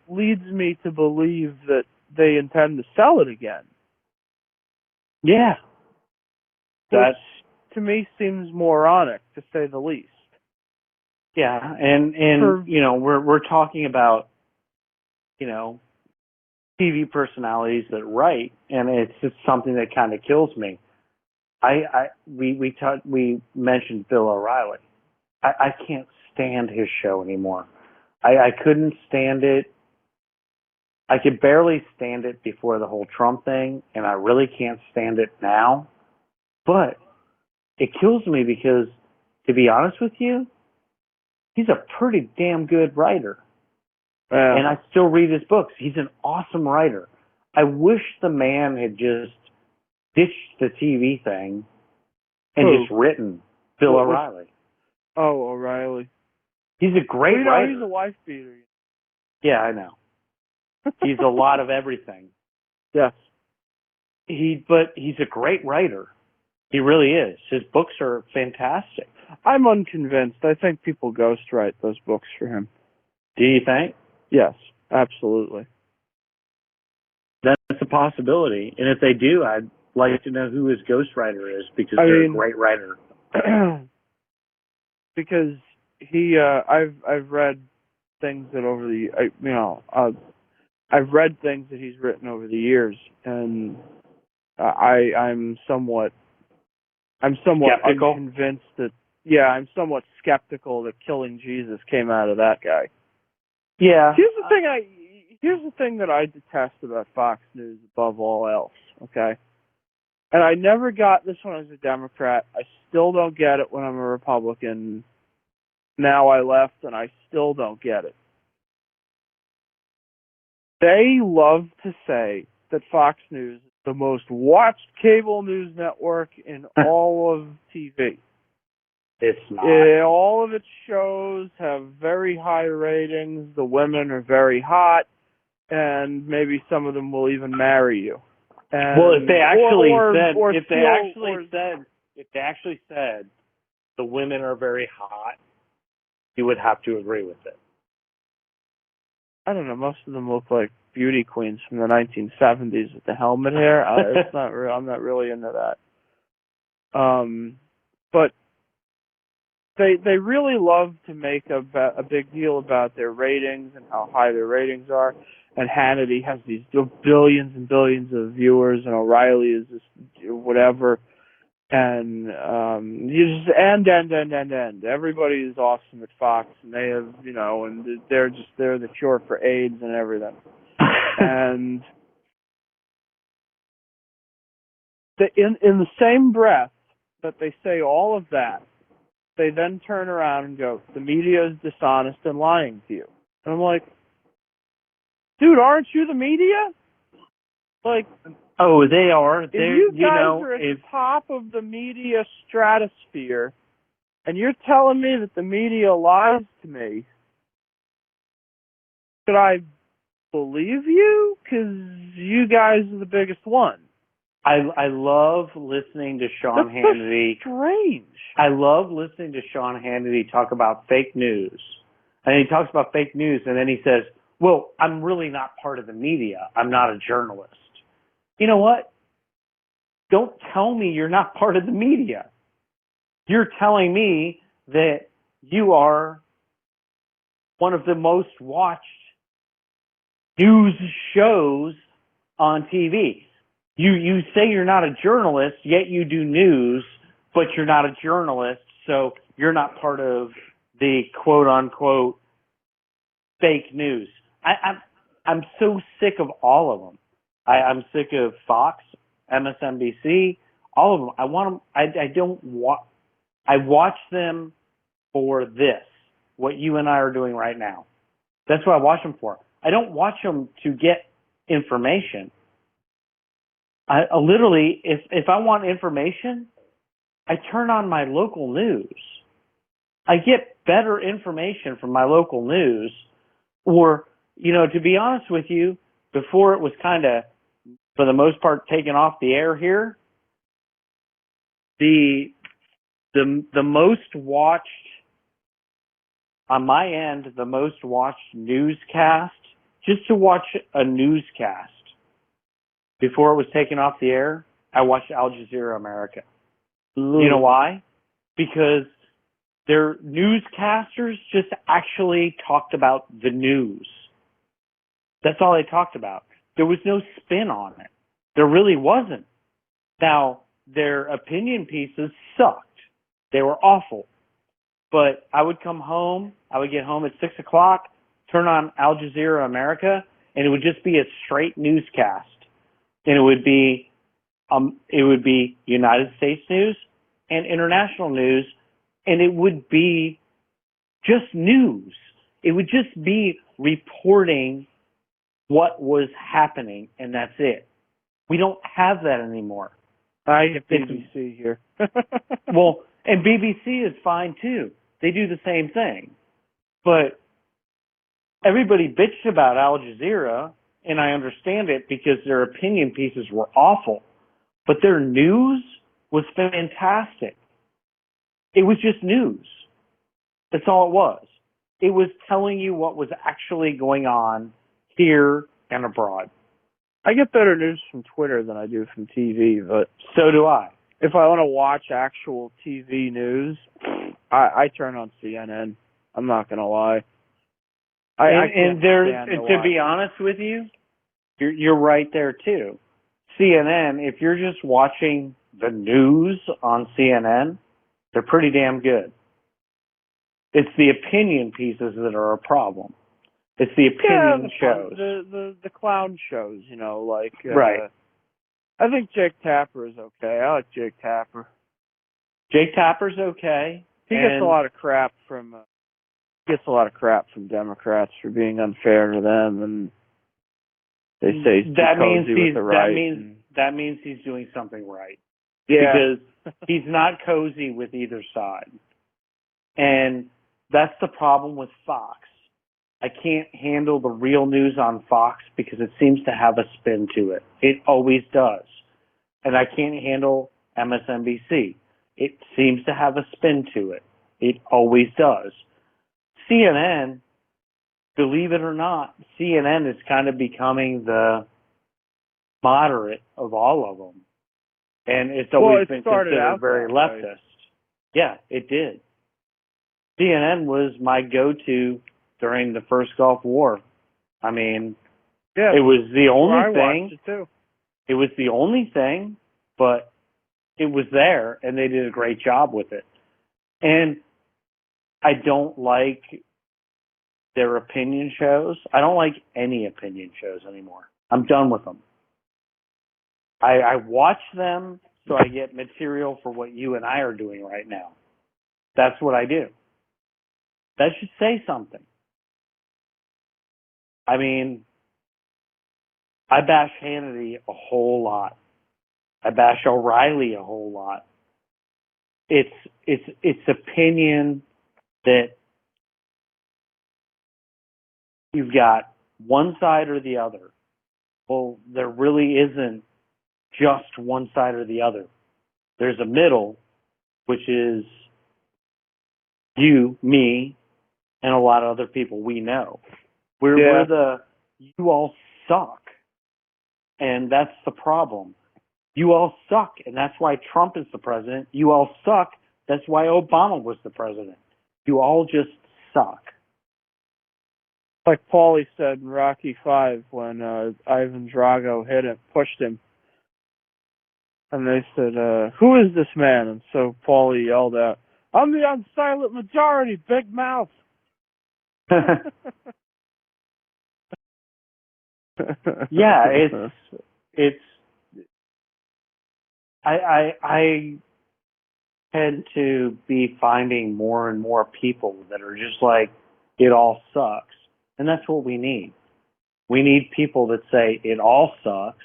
leads me to believe that they intend to sell it again. Yeah. Which, to me, seems moronic, to say the least. Yeah, and we're talking about, TV personalities that write, and it's just something that kind of kills me. We mentioned Bill O'Reilly. I can't stand his show anymore. I couldn't stand it. I could barely stand it before the whole Trump thing, and I really can't stand it now. But it kills me because, to be honest with you, he's a pretty damn good writer. And I still read his books. He's an awesome writer. I wish the man had just ditched the TV thing and just written Bill O'Reilly. Oh, O'Reilly. He's a great writer. He's a wife beater. Yeah, I know. He's a lot of everything. Yes. But he's a great writer. He really is. His books are fantastic. I'm unconvinced. I think people ghostwrite those books for him. Do you think? Yes, absolutely. That's a possibility. And if they do, I'd like to know who his ghostwriter is, because they're a great writer. Because I've read things that I've read things that he's written over the years, and I'm somewhat skeptical? unconvinced that. Yeah, I'm somewhat skeptical that Killing Jesus came out of that guy. Yeah. Here's the thing that I detest about Fox News above all else, okay? And I never got this when I was a Democrat. I still don't get it when I'm a Republican. Now I left, and I still don't get it. They love to say that Fox News is the most watched cable news network in all of TV. It's not. All of its shows have very high ratings. The women are very hot, and maybe some of them will even marry you. And, well, if they actually said the women are very hot, you would have to agree with it. I don't know. Most of them look like beauty queens from the 1970s with the helmet hair. It's not real. I'm not really into that. But they really love to make a big deal about their ratings and how high their ratings are. And Hannity has these billions and billions of viewers, and O'Reilly is this whatever. And you just end. Everybody is awesome at Fox, and they have and they're the cure for AIDS and everything. And in the same breath that they say all of that, they then turn around and go, the media is dishonest and lying to you. And I'm like, dude, aren't you the media? Like, Oh, they are. If They're, you guys know, are at the top of the media stratosphere, and you're telling me that the media lies to me, should I believe you? Because you guys are the biggest one. I love listening to Sean Hannity. That's strange. I love listening to Sean Hannity talk about fake news. And he talks about fake news, and then he says, well, I'm really not part of the media. I'm not a journalist. You know what? Don't tell me you're not part of the media. You're telling me that you are one of the most watched news shows on TV. You say you're not a journalist, yet you do news, but you're not a journalist, so you're not part of the quote-unquote fake news. I'm so sick of all of them. I'm sick of Fox, MSNBC, all of them. I want them. I watch them for this, what you and I are doing right now. That's what I watch them for. I don't watch them to get information. I literally, if I want information, I turn on my local news. I get better information from my local news. Or, to be honest with you, before it was kind of, for the most part, taken off the air here, the most watched, on my end, the most watched newscast, just to watch a newscast before it was taken off the air, I watched Al Jazeera America. You know why? Because their newscasters just actually talked about the news. That's all they talked about. There was no spin on it. There really wasn't. Now, their opinion pieces sucked. They were awful. But I would come home, I would get home at 6 o'clock, turn on Al Jazeera America, and it would just be a straight newscast. And it would be United States news and international news, and it would be just news. It would just be reporting what was happening, and that's it. We don't have that anymore. I have BBC here. Well, and BBC is fine too. They do the same thing. But everybody bitched about Al Jazeera, and I understand it because their opinion pieces were awful. But their news was fantastic. It was just news. That's all it was. It was telling you what was actually going on here and abroad. I get better news from Twitter than I do from TV, but so do I. If I want to watch actual TV news, I turn on CNN. I'm not going to lie. To be honest with you, you're right there too. CNN, if you're just watching the news on CNN, they're pretty damn good. It's the opinion pieces that are a problem. It's the opinion shows. The clown shows, like... right. I think Jake Tapper is okay. I like Jake Tapper. Jake Tapper's okay. He gets a lot of crap from Democrats for being unfair to them, and they say he's that means he's the right. that means he's doing something right. Yeah. Because he's not cozy with either side. And that's the problem with Fox. I can't handle the real news on Fox because it seems to have a spin to it. It always does. And I can't handle MSNBC. It seems to have a spin to it. It always does. CNN, believe it or not, CNN is kind of becoming the moderate of all of them. And it's always been considered very leftist. Right? Yeah, it did. CNN was my go-to during the first Gulf War. I mean, yeah, it was the only thing. Watched it too. It was the only thing, but it was there, and they did a great job with it. And I don't like their opinion shows. I don't like any opinion shows anymore. I'm done with them. I watch them so I get material for what you and I are doing right now. That's what I do. That should say something. I mean, I bash Hannity a whole lot. I bash O'Reilly a whole lot. It's opinion that you've got one side or the other. Well, there really isn't just one side or the other. There's a middle, which is you, me, and a lot of other people we know. We're the you all suck. And that's the problem. You all suck, and that's why Trump is the president. You all suck. That's why Obama was the president. You all just suck. Like Paulie said in Rocky V when Ivan Drago pushed him. And they said, who is this man? And so Paulie yelled out, I'm the unsilent majority, big mouth. Yeah, it's I tend to be finding more and more people that are just like, it all sucks. And that's what we need. We need people that say it all sucks.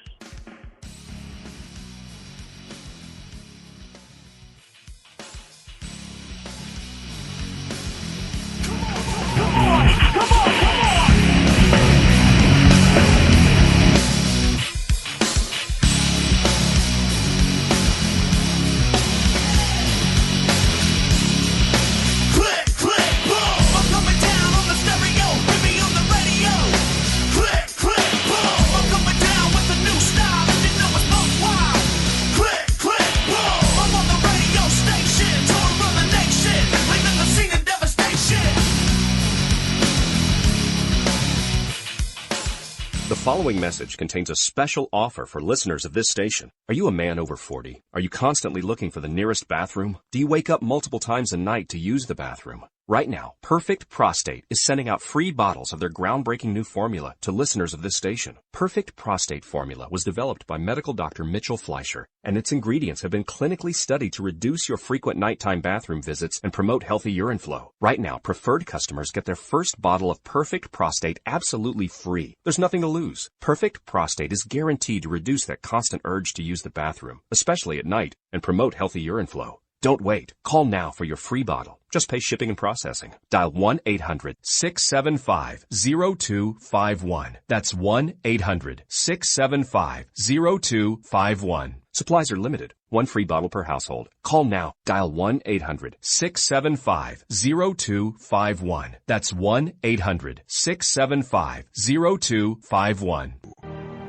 The following message contains a special offer for listeners of this station. Are you a man over 40? Are you constantly looking for the nearest bathroom? Do you wake up multiple times a night to use the bathroom? Right now, Perfect Prostate is sending out free bottles of their groundbreaking new formula to listeners of this station. Perfect Prostate Formula was developed by medical doctor Mitchell Fleischer, and its ingredients have been clinically studied to reduce your frequent nighttime bathroom visits and promote healthy urine flow. Right now, preferred customers get their first bottle of Perfect Prostate absolutely free. There's nothing to lose. Perfect Prostate is guaranteed to reduce that constant urge to use the bathroom, especially at night, and promote healthy urine flow. Don't wait. Call now for your free bottle. Just pay shipping and processing. Dial 1-800-675-0251. That's 1-800-675-0251. Supplies are limited. One free bottle per household. Call now. Dial 1-800-675-0251. That's 1-800-675-0251.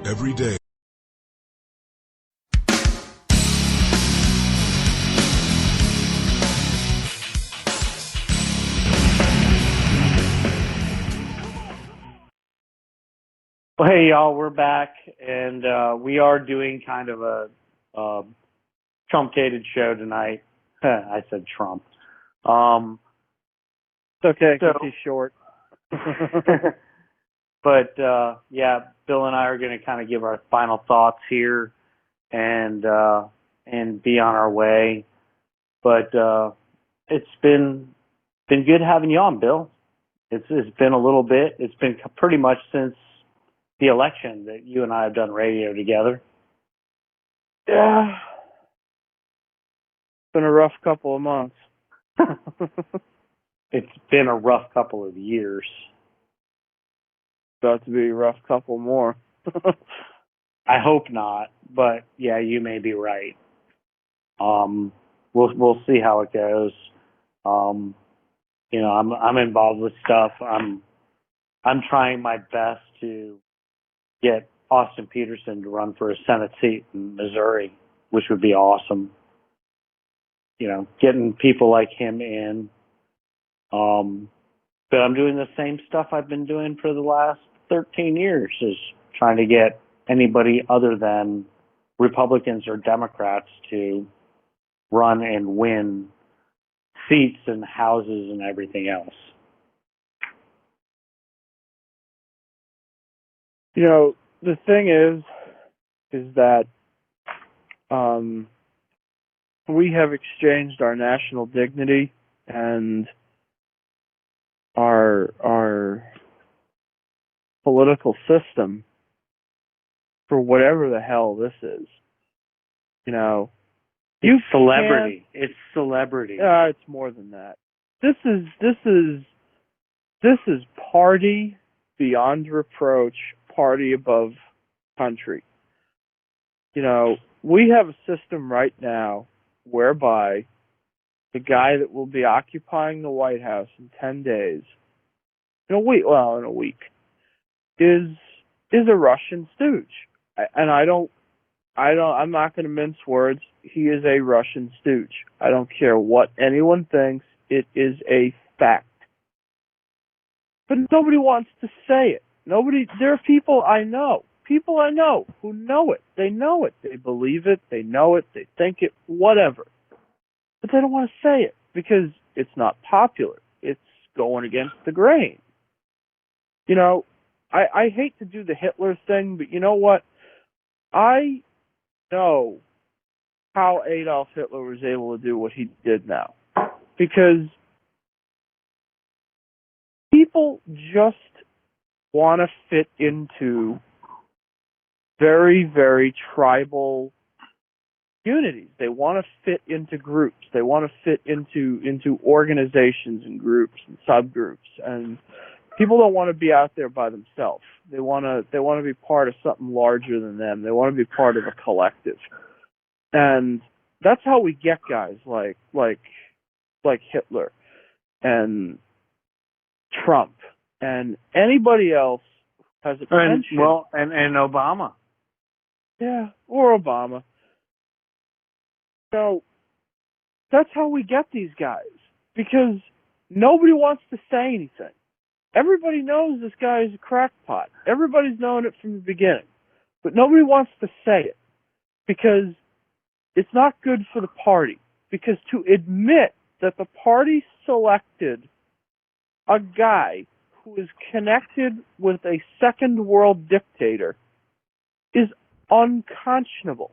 Every day. Well, hey, y'all, we're back, and we are doing kind of a truncated show tonight. I said Trump. It's okay, because he's short. But, yeah, Bill and I are going to kind of give our final thoughts here and be on our way. But it's been good having you on, Bill. It's been a little bit. It's been pretty much since the election that you and I have done radio together. Yeah. It's been a rough couple of months. It's been a rough couple of years. About to be a rough couple more. I hope not, but yeah, you may be right. We'll see how it goes. I'm involved with stuff. I'm trying my best to get Austin Peterson to run for a Senate seat in Missouri, which would be awesome. Getting people like him in. But I'm doing the same stuff I've been doing for the last 13 years, is trying to get anybody other than Republicans or Democrats to run and win seats and houses and everything else. The thing is that we have exchanged our national dignity and our political system for whatever the hell this is. You it's celebrity. It's celebrity. It's more than that. This is party beyond reproach, party above country. We have a system right now whereby the guy that will be occupying the White House in 10 days, in a week, is a Russian stooge. And I'm not going to mince words. He is a Russian stooge. I don't care what anyone thinks. It is a fact. But nobody wants to say it. There are people I know who know it. They know it. They believe it. They know it. They think it, whatever. But they don't want to say it because it's not popular. It's going against the grain. I hate to do the Hitler thing, but you know what? I know how Adolf Hitler was able to do what he did now. Because people just want to fit into very, very tribal unities. They want to fit into groups. They want to fit into organizations and groups and subgroups. And people don't want to be out there by themselves. They want to be part of something larger than them. They want to be part of a collective. And that's how we get guys like Hitler and Trump and anybody else who has a penchant. And Obama. Yeah, or Obama. So that's how we get these guys, because nobody wants to say anything. Everybody knows this guy is a crackpot. Everybody's known it from the beginning. But nobody wants to say it because it's not good for the party. Because to admit that the party selected a guy who is connected with a second world dictator is unconscionable.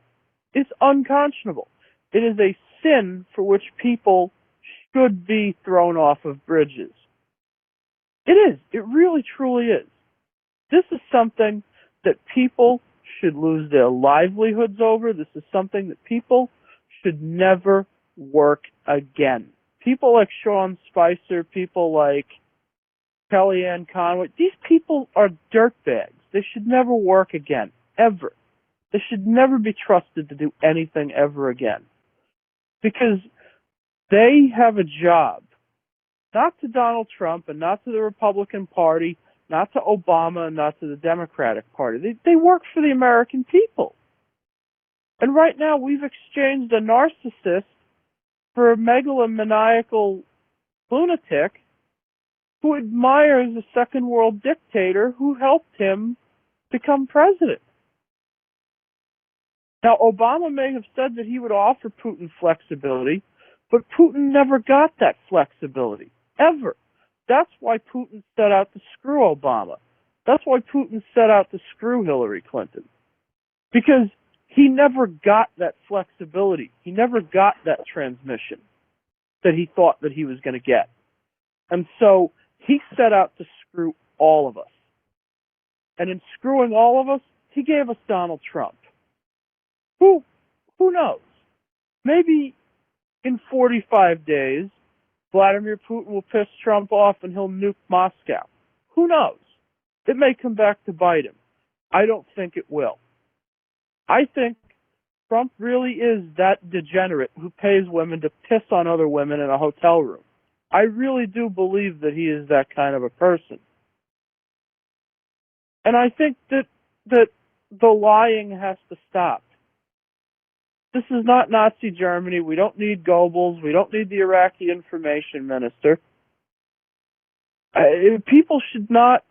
It's unconscionable. It is a sin for which people should be thrown off of bridges. It is. It really, truly is. This is something that people should lose their livelihoods over. This is something that people should never work again. People like Sean Spicer, people like Kellyanne Conway, these people are dirtbags. They should never work again, ever. They should never be trusted to do anything ever again. Because they have a job. Not to Donald Trump and not to the Republican Party, not to Obama and not to the Democratic Party. They work for the American people. And right now we've exchanged a narcissist for a megalomaniacal lunatic who admires a second world dictator who helped him become president. Now, Obama may have said that he would offer Putin flexibility, but Putin never got that flexibility. Ever. That's why Putin set out to screw Obama. That's why Putin set out to screw Hillary Clinton. Because he never got that flexibility. He never got that transmission that he thought that he was going to get. And so he set out to screw all of us. And in screwing all of us, he gave us Donald Trump. Who knows? Maybe in 45 days, Vladimir Putin will piss Trump off and he'll nuke Moscow. Who knows? It may come back to bite him. I don't think it will. I think Trump really is that degenerate who pays women to piss on other women in a hotel room. I really do believe that he is that kind of a person. And I think that the lying has to stop. This is not Nazi Germany. We don't need Goebbels. We don't need the Iraqi information minister. People should not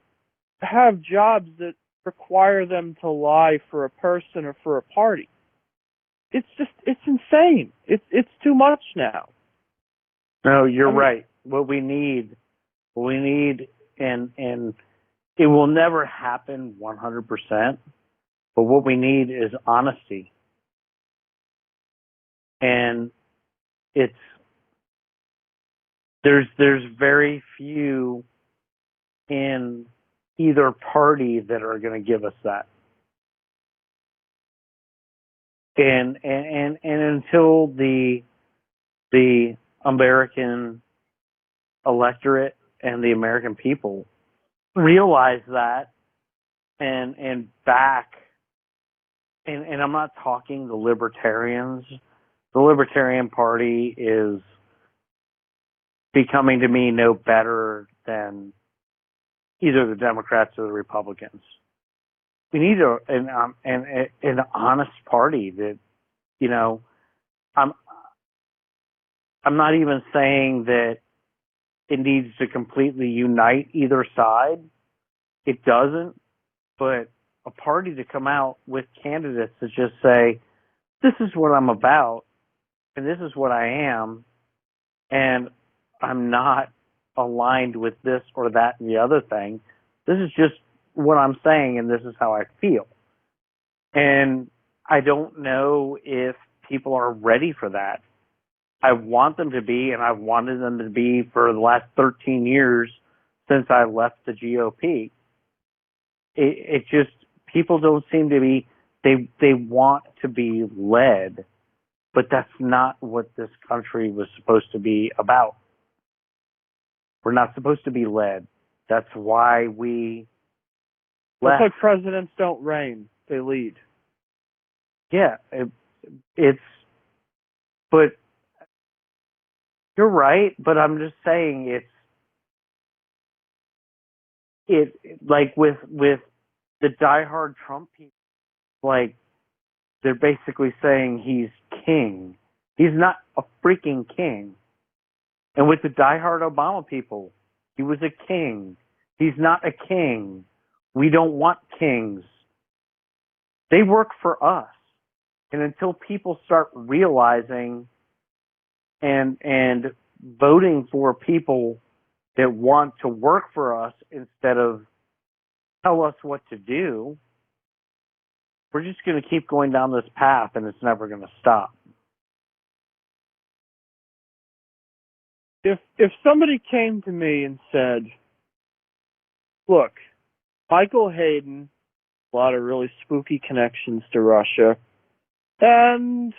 have jobs that require them to lie for a person or for a party. It's insane. It's too much now. No, you're right. What we need, and it will never happen 100%, but what we need is honesty. And there's very few in either party that are going to give us that. and until the American electorate and the American people realize that and back, and I'm not talking the libertarians. The Libertarian Party is becoming to me no better than either the Democrats or the Republicans. We need an honest party that, you know, I'm not even saying that it needs to completely unite either side. It doesn't, but a party to come out with candidates to just say, this is what I'm about, and this is what I am, and I'm not aligned with this or that and the other thing. This is just what I'm saying, and this is how I feel. And I don't know if people are ready for that. I want them to be, and I've wanted them to be for the last 13 years since I left the GOP. It just, people don't seem to be, they want to be led, but that's not what this country was supposed to be about. We're not supposed to be led. That's why we left. That's why presidents don't reign, they lead. Yeah, but you're right, but I'm just saying like with the diehard Trump people, like they're basically saying he's king. He's not a freaking king. And with the diehard Obama people, he was a king. He's not a king. We don't want kings. They work for us. And until people start realizing and voting for people that want to work for us instead of tell us what to do, we're just going to keep going down this path, and it's never going to stop. If somebody came to me and said, look, Michael Hayden, a lot of really spooky connections to Russia, and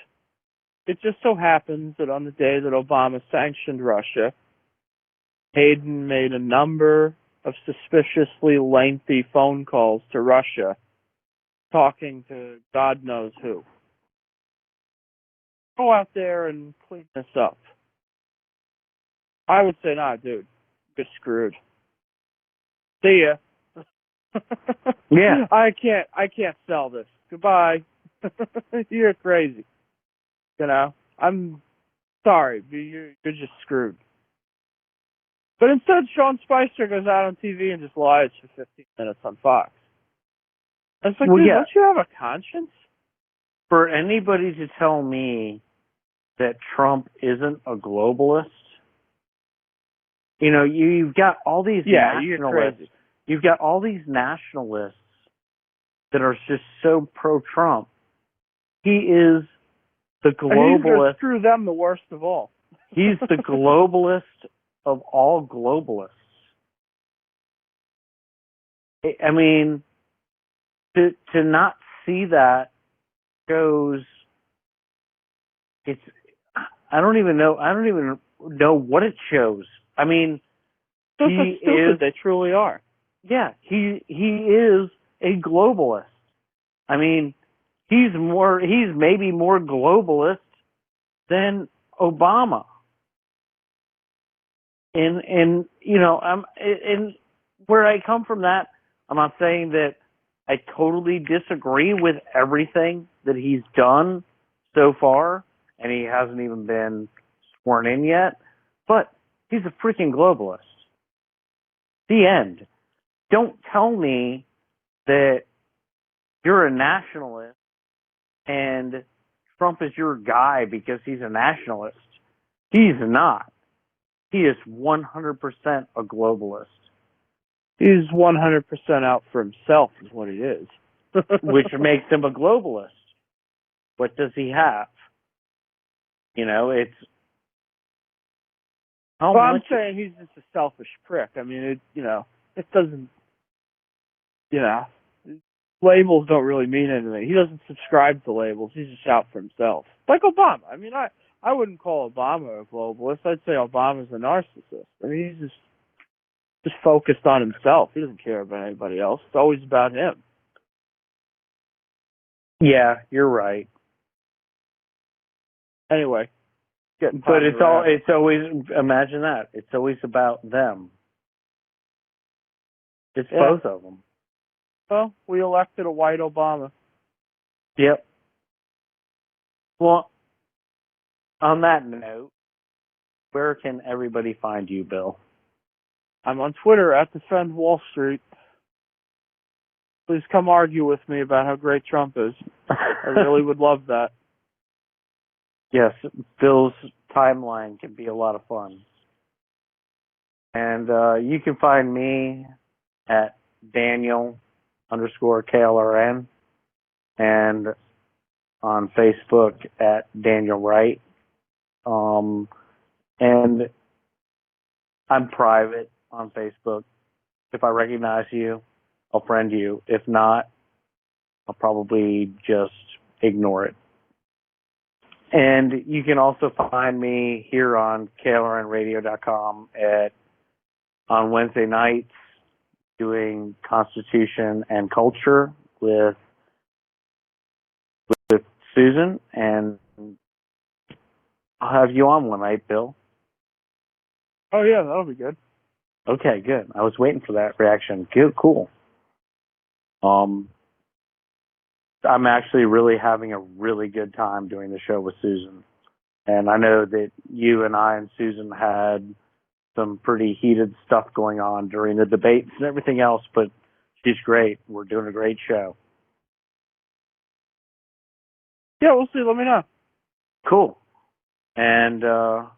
it just so happens that on the day that Obama sanctioned Russia, Hayden made a number of suspiciously lengthy phone calls to Russia, talking to God knows who. Go out there and clean this up. I would say, nah, dude, you're screwed. See ya. Yeah. I can't sell this. Goodbye. You're crazy. You know, I'm sorry, but you're just screwed. But instead, Sean Spicer goes out on TV and just lies for 15 minutes on Fox. I was like, well, dude, yeah. Don't you have a conscience? For anybody to tell me that Trump isn't a globalist, you know, you've got all these nationalists. You've got all these nationalists that are just so pro-Trump. He is the globalist. And he's going to screw them the worst of all. He's the globalist of all globalists. I mean, to not see that shows it's. I don't even know what it shows. I mean, That's how stupid they truly are. Yeah, he is a globalist. I mean, he's maybe more globalist than Obama. And you know, and where I come from that, I'm not saying that I totally disagree with everything that he's done so far, and he hasn't even been sworn in yet, but he's a freaking globalist. The end. Don't tell me that you're a nationalist and Trump is your guy because he's a nationalist. He's not. He is 100% a globalist. He's 100% out for himself is what he is. Which makes him a globalist. What does he have? You know, it's... I'm saying he's just a selfish prick. I mean, it doesn't... You know, labels don't really mean anything. He doesn't subscribe to labels. He's just out for himself. Like Obama. I mean, I wouldn't call Obama a globalist. I'd say Obama's a narcissist. I mean, he's just focused on himself. He doesn't care about anybody else. It's always about him. Yeah, you're right. Anyway, but it's always, imagine that. It's always about them. It's both of them. Well, we elected a white Obama. Yep. Well, on that note, where can everybody find you, Bill? I'm on Twitter at Defend Wall Street. Please come argue with me about how great Trump is. I really would love that. Yes, Bill's timeline can be a lot of fun. And you can find me at Daniel_KLRN and on Facebook at Daniel Wright. And I'm private on Facebook. If I recognize you, I'll friend you. If not, I'll probably just ignore it. And you can also find me here on KLRNRadio.com on Wednesday nights doing Constitution and Culture with Susan, and I'll have you on one night, Bill. Oh yeah, that'll be good. Okay, good. I was waiting for that reaction. Good, cool. I'm actually really having a really good time doing the show with Susan. And I know that you and I and Susan had some pretty heated stuff going on during the debates and everything else, but she's great. We're doing a great show. Yeah, we'll see. Let me know. Cool. And I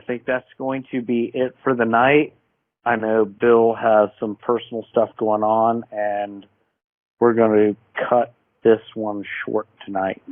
think that's going to be it for the night. I know Bill has some personal stuff going on, and we're going to cut this one short tonight.